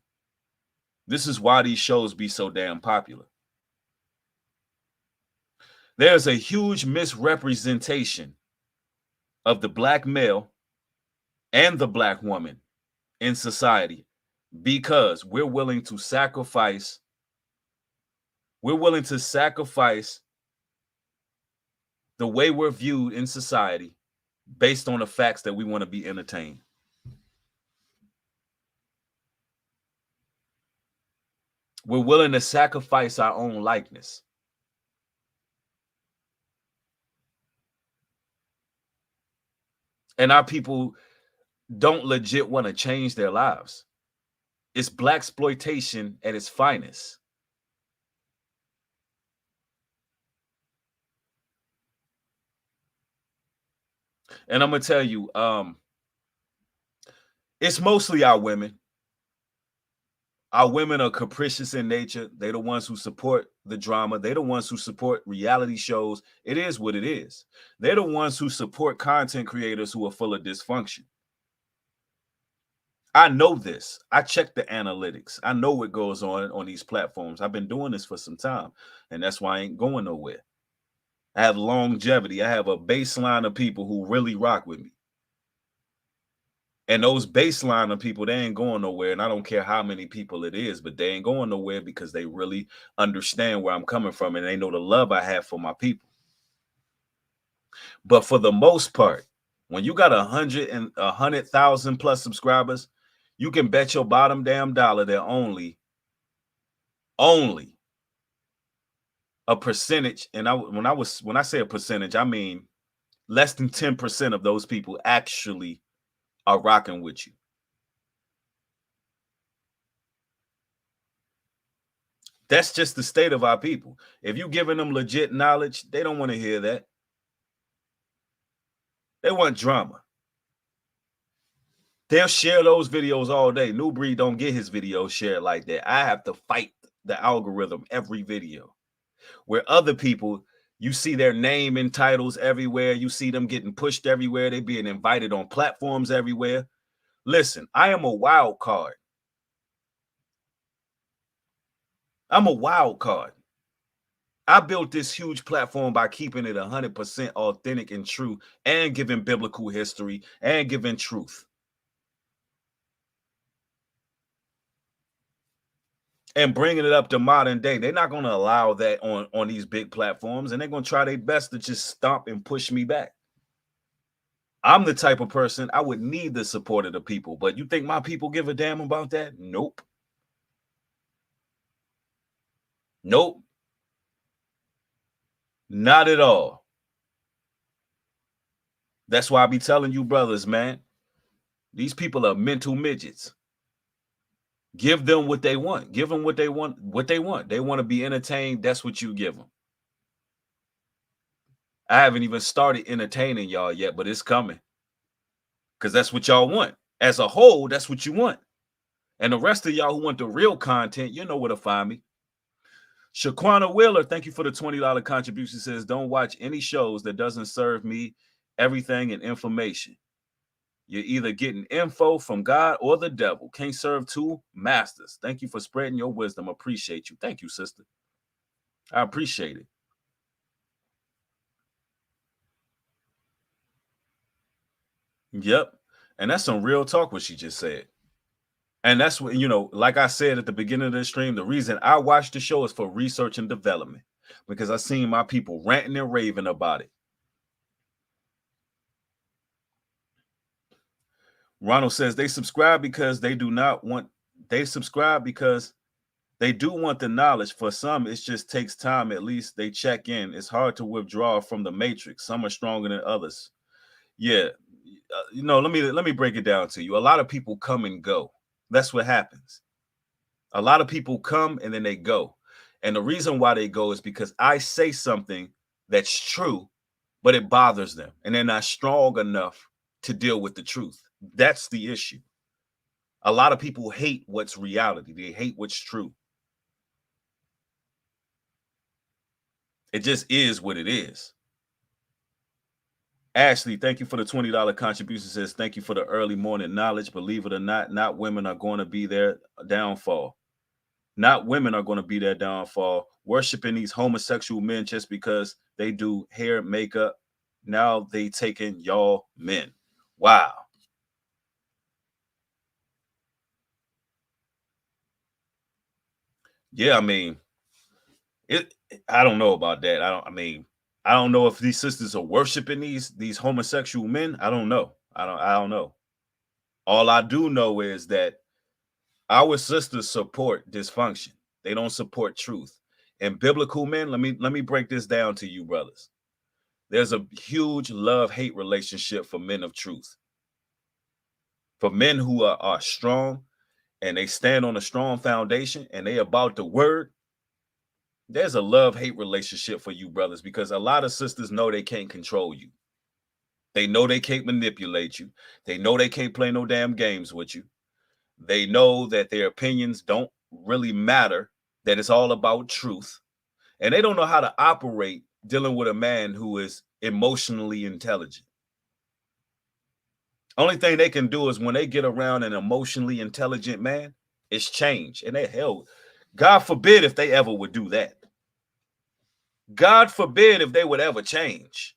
This is why these shows be so damn popular. There's a huge misrepresentation of the Black male and the Black woman in society because we're willing to sacrifice the way we're viewed in society based on the facts that we want to be entertained. We're willing to sacrifice our own likeness. And our people don't legit want to change their lives. It's Black exploitation at its finest. And I'm gonna tell you, it's mostly our women. Our women are capricious in nature. They're the ones who support the drama. They're the ones who support reality shows. It is what it is. They're the ones who support content creators who are full of dysfunction. I know this. I check the analytics. I know what goes on these platforms. I've been doing this for some time, and that's why I ain't going nowhere. I have longevity. I have a baseline of people who really rock with me. And those baseline of people, they ain't going nowhere. And I don't care how many people it is, but they ain't going nowhere because they really understand where I'm coming from and they know the love I have for my people. But for the most part, when you got 100,000 plus subscribers, you can bet your bottom damn dollar that only a percentage, and when I say a percentage, I mean less than 10% of those people actually are rocking with you. That's just the state of our people. If you're giving them legit knowledge, they don't want to hear that. They want drama. They'll share those videos all day. New Breed don't get his videos shared like that. I have to fight the algorithm every video. Where other people, you see their name in titles everywhere. You see them getting pushed everywhere. They being invited on platforms everywhere. Listen, I am a wild card. I'm a wild card. I built this huge platform by keeping it 100% authentic and true and giving biblical history and giving truth. And bringing it up to modern day. They're not going to allow that on these big platforms, and they're going to try their best to just stomp and push me back. I'm the type of person, I would need the support of the people, but you think my people give a damn about that? Nope. Nope. Not at all. That's why I be telling you brothers, man, these people are mental midgets. Give them what they want. Give them what they want. What they want. They want to be entertained. That's what you give them. I haven't even started entertaining y'all yet, but it's coming because that's what y'all want. As a whole, that's what you want. And the rest of y'all who want the real content, you know where to find me. Shaquana Wheeler, thank you for the $20 contribution. Says, don't watch any shows that doesn't serve me everything and information. You're either getting info from God or the devil. Can't serve two masters. Thank you for spreading your wisdom. Appreciate you. Thank you, sister. I appreciate it. Yep. And that's some real talk what she just said. And that's what, like I said at the beginning of the stream, the reason I watch the show is for research and development because I seen my people ranting and raving about it. Ronald says they subscribe because they do want the knowledge. For some, it just takes time. At least they check in. It's hard to withdraw from the matrix. Some are stronger than others. Yeah. Let me break it down to you. A lot of people come and go. That's what happens. A lot of people come and then they go. And the reason why they go is because I say something that's true, but it bothers them. And they're not strong enough to deal with the truth. That's the issue. A lot of people hate what's reality. They hate what's true. It just is what it is. Ashley, thank you for the $20 contribution. Says, thank you for the early morning knowledge. Believe it or not women are going to be their downfall. Not women are going to be their downfall. Worshiping these homosexual men just because they do hair, makeup. Now they taking y'all men. Wow. Yeah, I mean, I don't know about that. I don't know if these sisters are worshiping these homosexual men. I don't know. I don't know. All I do know is that our sisters support dysfunction. They don't support truth. And biblical men, let me break this down to you, brothers. There's a huge love-hate relationship for men of truth. For men who are strong and they stand on a strong foundation and they about the word, there's a love-hate relationship for you, brothers, because a lot of sisters know they can't control you. They know they can't manipulate you. They know they can't play no damn games with you. They know that their opinions don't really matter, that it's all about truth. And they don't know how to operate dealing with a man who is emotionally intelligent. Only thing they can do is when they get around an emotionally intelligent man, it's change. And God forbid if they ever would do that. God forbid if they would ever change.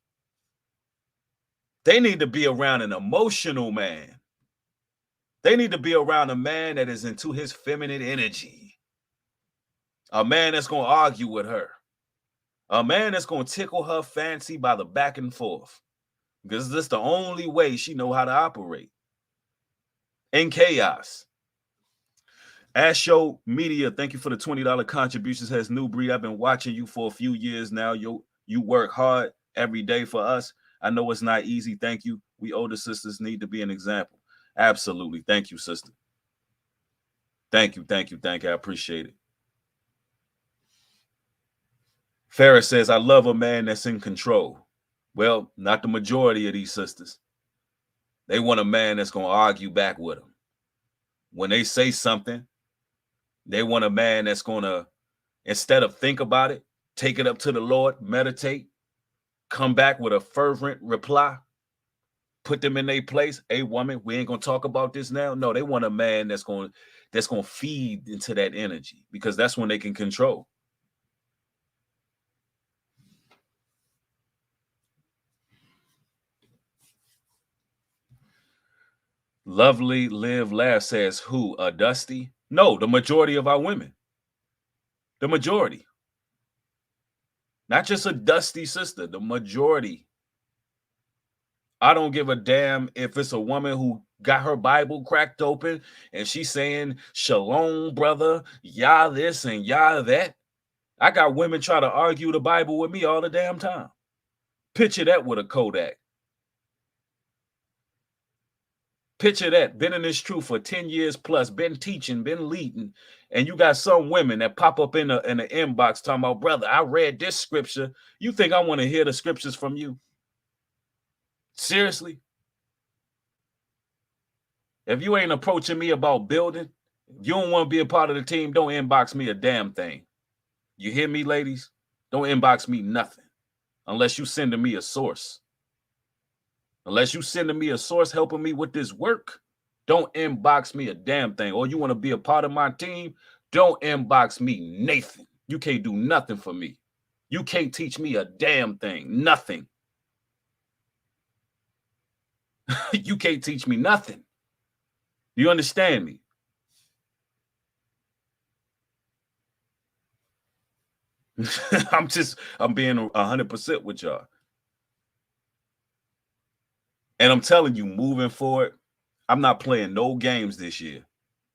They need to be around an emotional man. They need to be around a man that is into his feminine energy. A man that's going to argue with her. A man that's going to tickle her fancy by the back and forth. Because this is the only way she know how to operate. In chaos. Asho Media, thank you for the $20 contributions. Has New Breed. I've been watching you for a few years now. You work hard every day for us. I know it's not easy. Thank you. We older sisters need to be an example. Absolutely. Thank you, sister. Thank you. I appreciate it. Ferris says, I love a man that's in control. Well, not the majority of these sisters. They want a man that's going to argue back with them. When they say something, they want a man that's going to, instead of think about it, take it up to the Lord, meditate, come back with a fervent reply, put them in their place. Hey, woman, we ain't going to talk about this now. No, they want a man that's going to feed into that energy because that's when they can control. Lovely Live Laugh says, who? A Dusty? No, the majority of our women. The majority. Not just a Dusty sister, the majority. I don't give a damn if it's a woman who got her Bible cracked open and she's saying, Shalom, brother, yah this and yah that. I got women try to argue the Bible with me all the damn time. Picture that with a Kodak. Picture that, been in this truth for 10 years plus, been teaching, been leading, and you got some women that pop up in the inbox talking about, brother, I read this scripture. You think I want to hear the scriptures from you? Seriously? If you ain't approaching me about building, if you don't want to be a part of the team, don't inbox me a damn thing. You hear me, ladies? Don't inbox me nothing unless you sending me a source. Unless you sending me a source helping me with this work, don't inbox me a damn thing. Or you want to be a part of my team, don't inbox me Nathan. You can't do nothing for me. You can't teach me a damn thing. Nothing. You can't teach me nothing. You understand me? I'm being 100% with y'all. And I'm telling you, moving forward, I'm not playing no games this year.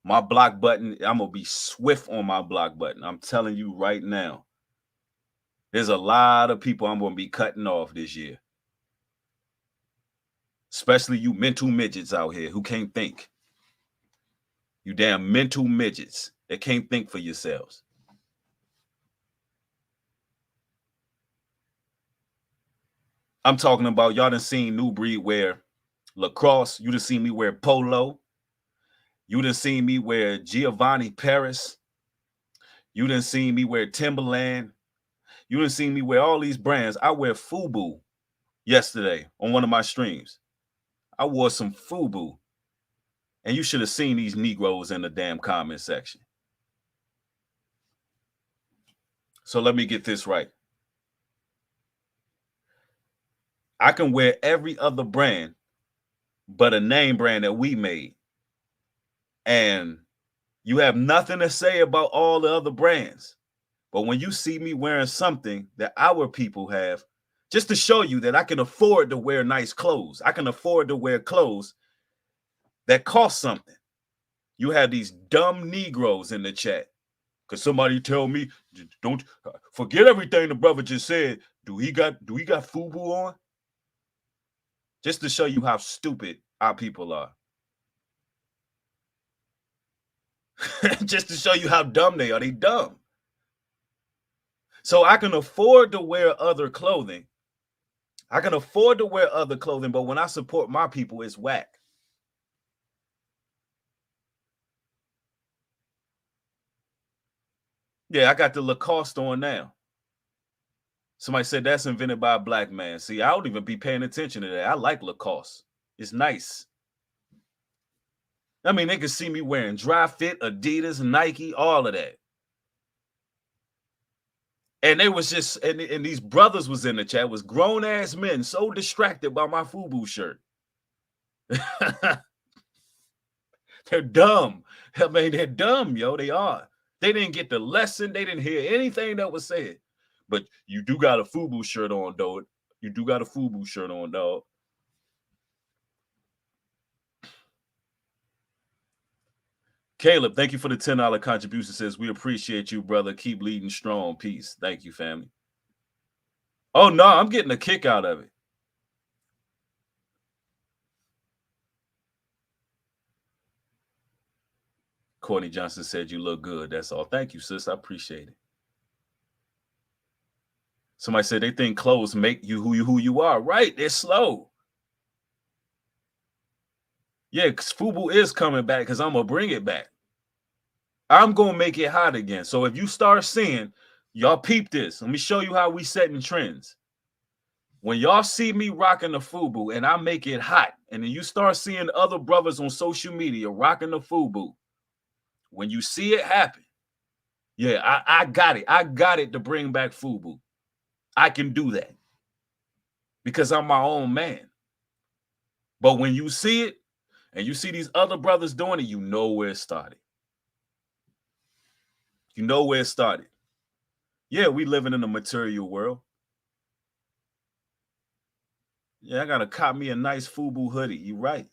My block button, I'm going to be swift on my block button. I'm telling you right now. There's a lot of people I'm going to be cutting off this year. Especially you mental midgets out here who can't think. You damn mental midgets that can't think for yourselves. I'm talking about y'all done seen New Breed wear lacrosse. You done seen me wear polo. You done seen me wear Giovanni Paris. You done seen me wear Timberland. You done seen me wear all these brands. I wear FUBU yesterday on one of my streams. I wore some FUBU. And you should have seen these Negroes in the damn comment section. So let me get this right. I can wear every other brand but a name brand that we made. And you have nothing to say about all the other brands. But when you see me wearing something that our people have, just to show you that I can afford to wear nice clothes, I can afford to wear clothes that cost something. You have these dumb Negroes in the chat. Because somebody tell me, don't forget everything the brother just said. Do he got FUBU on? Just to show you how stupid our people are. Just to show you how dumb they are. They dumb. So I can afford to wear other clothing. I can afford to wear other clothing, but when I support my people, it's whack. Yeah, I got the Lacoste on now. Somebody said that's invented by a black man. See, I don't even be paying attention to that. I like Lacoste. It's nice. I mean, they can see me wearing Dry Fit, Adidas, Nike, all of that. And they was just, and these brothers was in the chat, was grown-ass men so distracted by my FUBU shirt. They're dumb. I mean, they're dumb, yo. They are. They didn't get the lesson. They didn't hear anything that was said. But you do got a FUBU shirt on, though. You do got a FUBU shirt on, dog. Caleb, thank you for the $10 contribution. Says, we appreciate you, brother. Keep leading strong. Peace. Thank you, family. Oh, no, I'm getting a kick out of it. Courtney Johnson said, you look good. That's all. Thank you, sis. I appreciate it. Somebody said they think clothes make you who you are. Right. They're slow. Yeah, because FUBU is coming back because I'm going to bring it back. I'm going to make it hot again. So if you start seeing, y'all peep this. Let me show you how we setting trends. When y'all see me rocking the FUBU and I make it hot, and then you start seeing other brothers on social media rocking the FUBU, when you see it happen, yeah, I got it. I got it to bring back FUBU. I can do that because I'm my own man. But when you see it and you see these other brothers doing it, you know where it started. You know where it started. Yeah, we living in a material world. Yeah, I gotta cop me a nice FUBU hoodie. You right.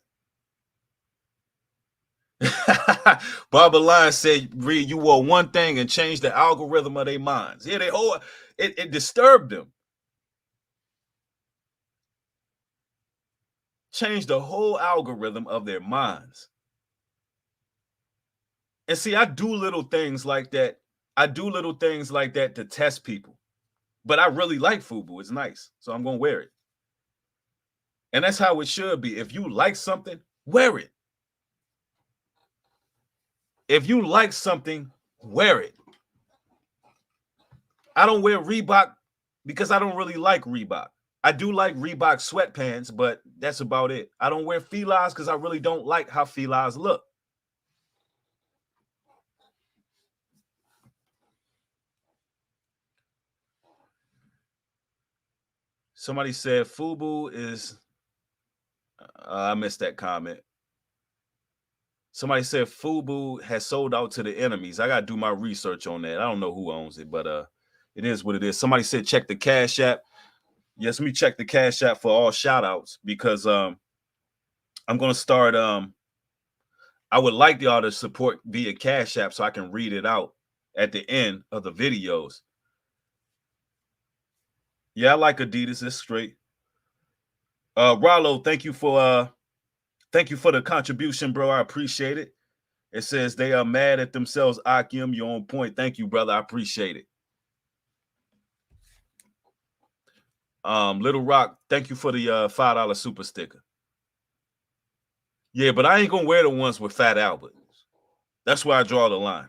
Barbara Line said, Reed, you wore one thing and changed the algorithm of their minds. Yeah, it disturbed them. change the whole algorithm of their minds. And see, I do little things like that. I do little things like that to test people. But I really like FUBU. It's nice. So I'm going to wear it. And that's how it should be. If you like something, wear it. If you like something, wear it. I don't wear Reebok because I don't really like Reebok. I do like Reebok sweatpants, but that's about it. I don't wear Felines because I really don't like how Felines look. Somebody said FUBU is, I missed that comment. Somebody said FUBU has sold out to the enemies. I got to do my research on that. I don't know who owns it, but it is what it is. Somebody said check the Cash App. Yes, let me check the Cash App for all shout outs because I'm going to start. I would like y'all to support via Cash App so I can read it out at the end of the videos. Yeah, I like Adidas. It's straight. Rollo, thank you for the contribution, bro. I appreciate it. It says they are mad at themselves. Akim, you're on point. Thank you, brother. I appreciate it. Little Rock, thank you for the $5 super sticker. Yeah, but I ain't gonna wear the ones with Fat Albert. That's where I draw the line.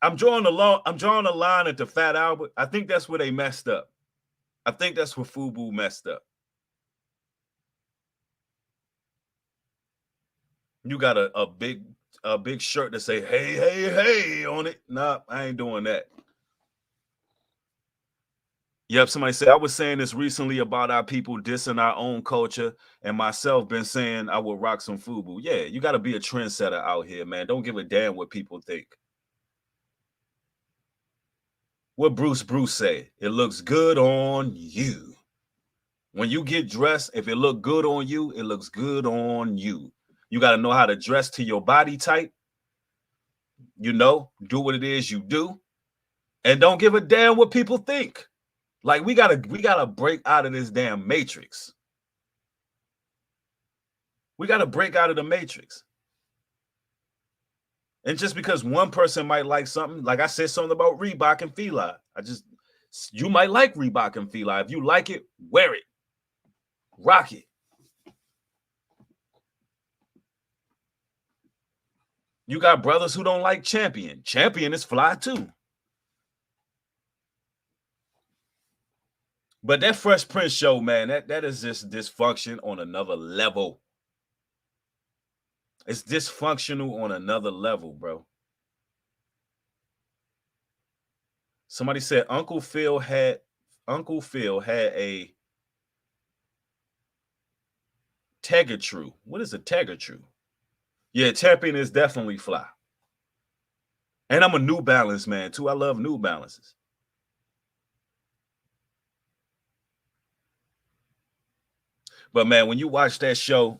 I'm drawing the line at the Fat Albert. I think that's where they messed up. I think that's where FUBU messed up. You got a big shirt that say "Hey, hey, hey" on it. Nah, I ain't doing that. Yep, somebody said I was saying this recently about our people dissing our own culture, and myself been saying I would rock some FUBU. Yeah, you got to be a trendsetter out here, man. Don't give a damn what people think. What Bruce said, it looks good on you. When you get dressed, if it look good on you, it looks good on you. You got to know how to dress to your body type. You know, do what it is you do, and don't give a damn what people think. Like we gotta break out of this damn matrix. We gotta break out of the matrix. And just because one person might like something, like I said something about Reebok and Fila, you might like Reebok and Fila. If you like it, wear it, rock it. You got brothers who don't like Champion. Champion is fly too. But that Fresh Prince show, man, that is just dysfunction on another level. It's dysfunctional on another level, bro. Somebody said Uncle Phil had a Tegatru. What is a Tegatru? Yeah, Champion is definitely fly. And I'm a New Balance man too. I love New Balances. But man, when you watch that show,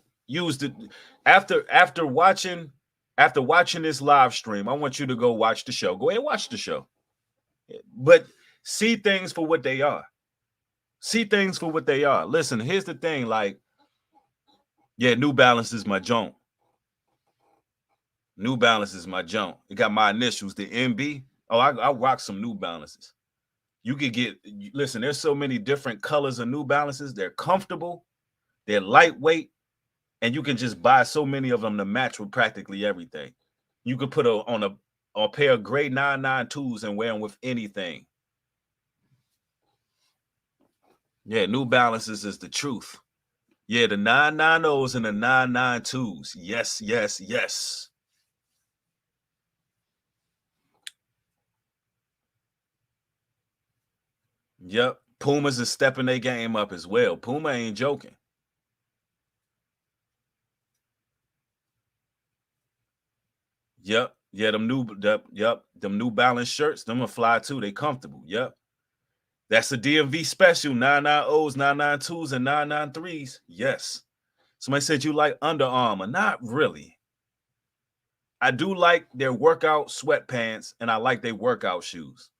after watching this live stream, I want you to go watch the show. Go ahead and watch the show. But see things for what they are. See things for what they are. Listen, here's the thing. Like, yeah, New Balance is my junk. New Balance is my junk. It got my initials, the MB. Oh, I rock some New Balances. You could listen, there's so many different colors of New Balances. They're comfortable. They're lightweight. And you can just buy so many of them to match with practically everything. You could put on a pair of gray 992s and wear them with anything. Yeah, New Balances is the truth. Yeah, the 990s and the 992s. Yes, yes, yes. Yep. Pumas is stepping their game up as well. Puma ain't joking. Yep. Yeah, them New Balance shirts, them are fly too. They comfortable. Yep. That's the DMV special, 990s, 992s, and 993s. Yes. Somebody said you like Under Armour. Not really. I do like their workout sweatpants, and I like their workout shoes.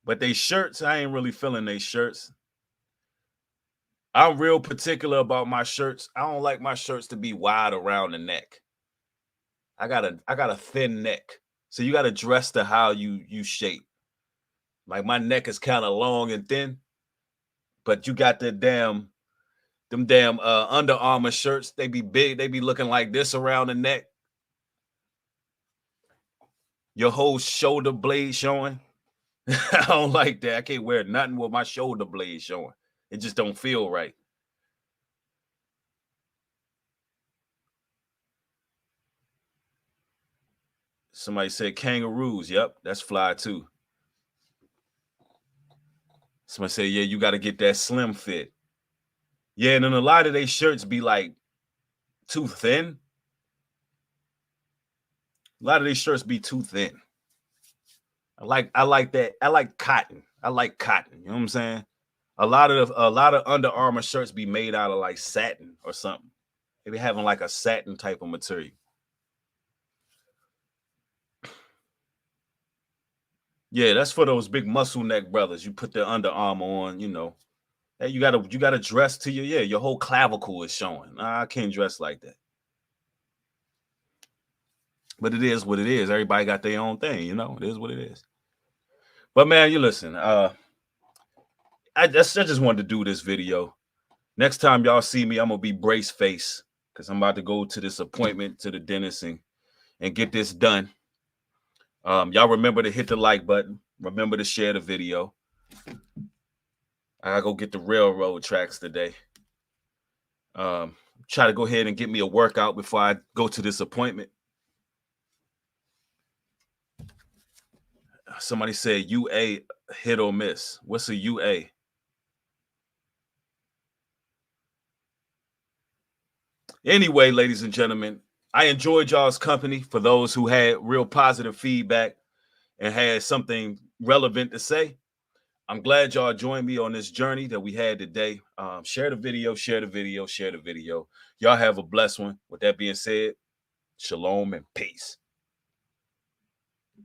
But they shirts, I ain't really feeling they shirts. I'm real particular about my shirts. I don't like my shirts to be wide around the neck. I got a thin neck. So you got to dress to how you shape. Like my neck is kind of long and thin, but you got them damn Under Armour shirts. They be big. They be looking like this around the neck. Your whole shoulder blade showing. I don't like that. I can't wear nothing with my shoulder blade showing. It just don't feel right. Somebody said kangaroos. Yep, that's fly too. Somebody said, yeah, you got to get that slim fit. Yeah, and then a lot of they shirts be like too thin. A lot of these shirts be too thin. I like that. I like cotton. I like cotton. You know what I'm saying? A lot of Under Armour shirts be made out of like satin or something. They be having like a satin type of material. Yeah, that's for those big muscle neck brothers. You put their Under Armour on, you know. Hey, you gotta dress to your whole clavicle is showing. Nah, I can't dress like that. But it is what it is. Everybody got their own thing, you know. It is what it is. But man, you listen. I just wanted to do this video. Next time y'all see me, I'm gonna be brace face because I'm about to go to this appointment to the dentist and get this done. Y'all remember to hit the like button. Remember to share the video. I gotta go get the railroad tracks today. Try to go ahead and get me a workout before I go to this appointment. Somebody said UA hit or miss. What's a UA? Anyway, ladies and gentlemen, I enjoyed y'all's company. For those who had real positive feedback and had something relevant to say, I'm glad y'all joined me on this journey that we had today. Share the video, share the video, share the video. Y'all have a blessed one. With that being said, shalom and peace.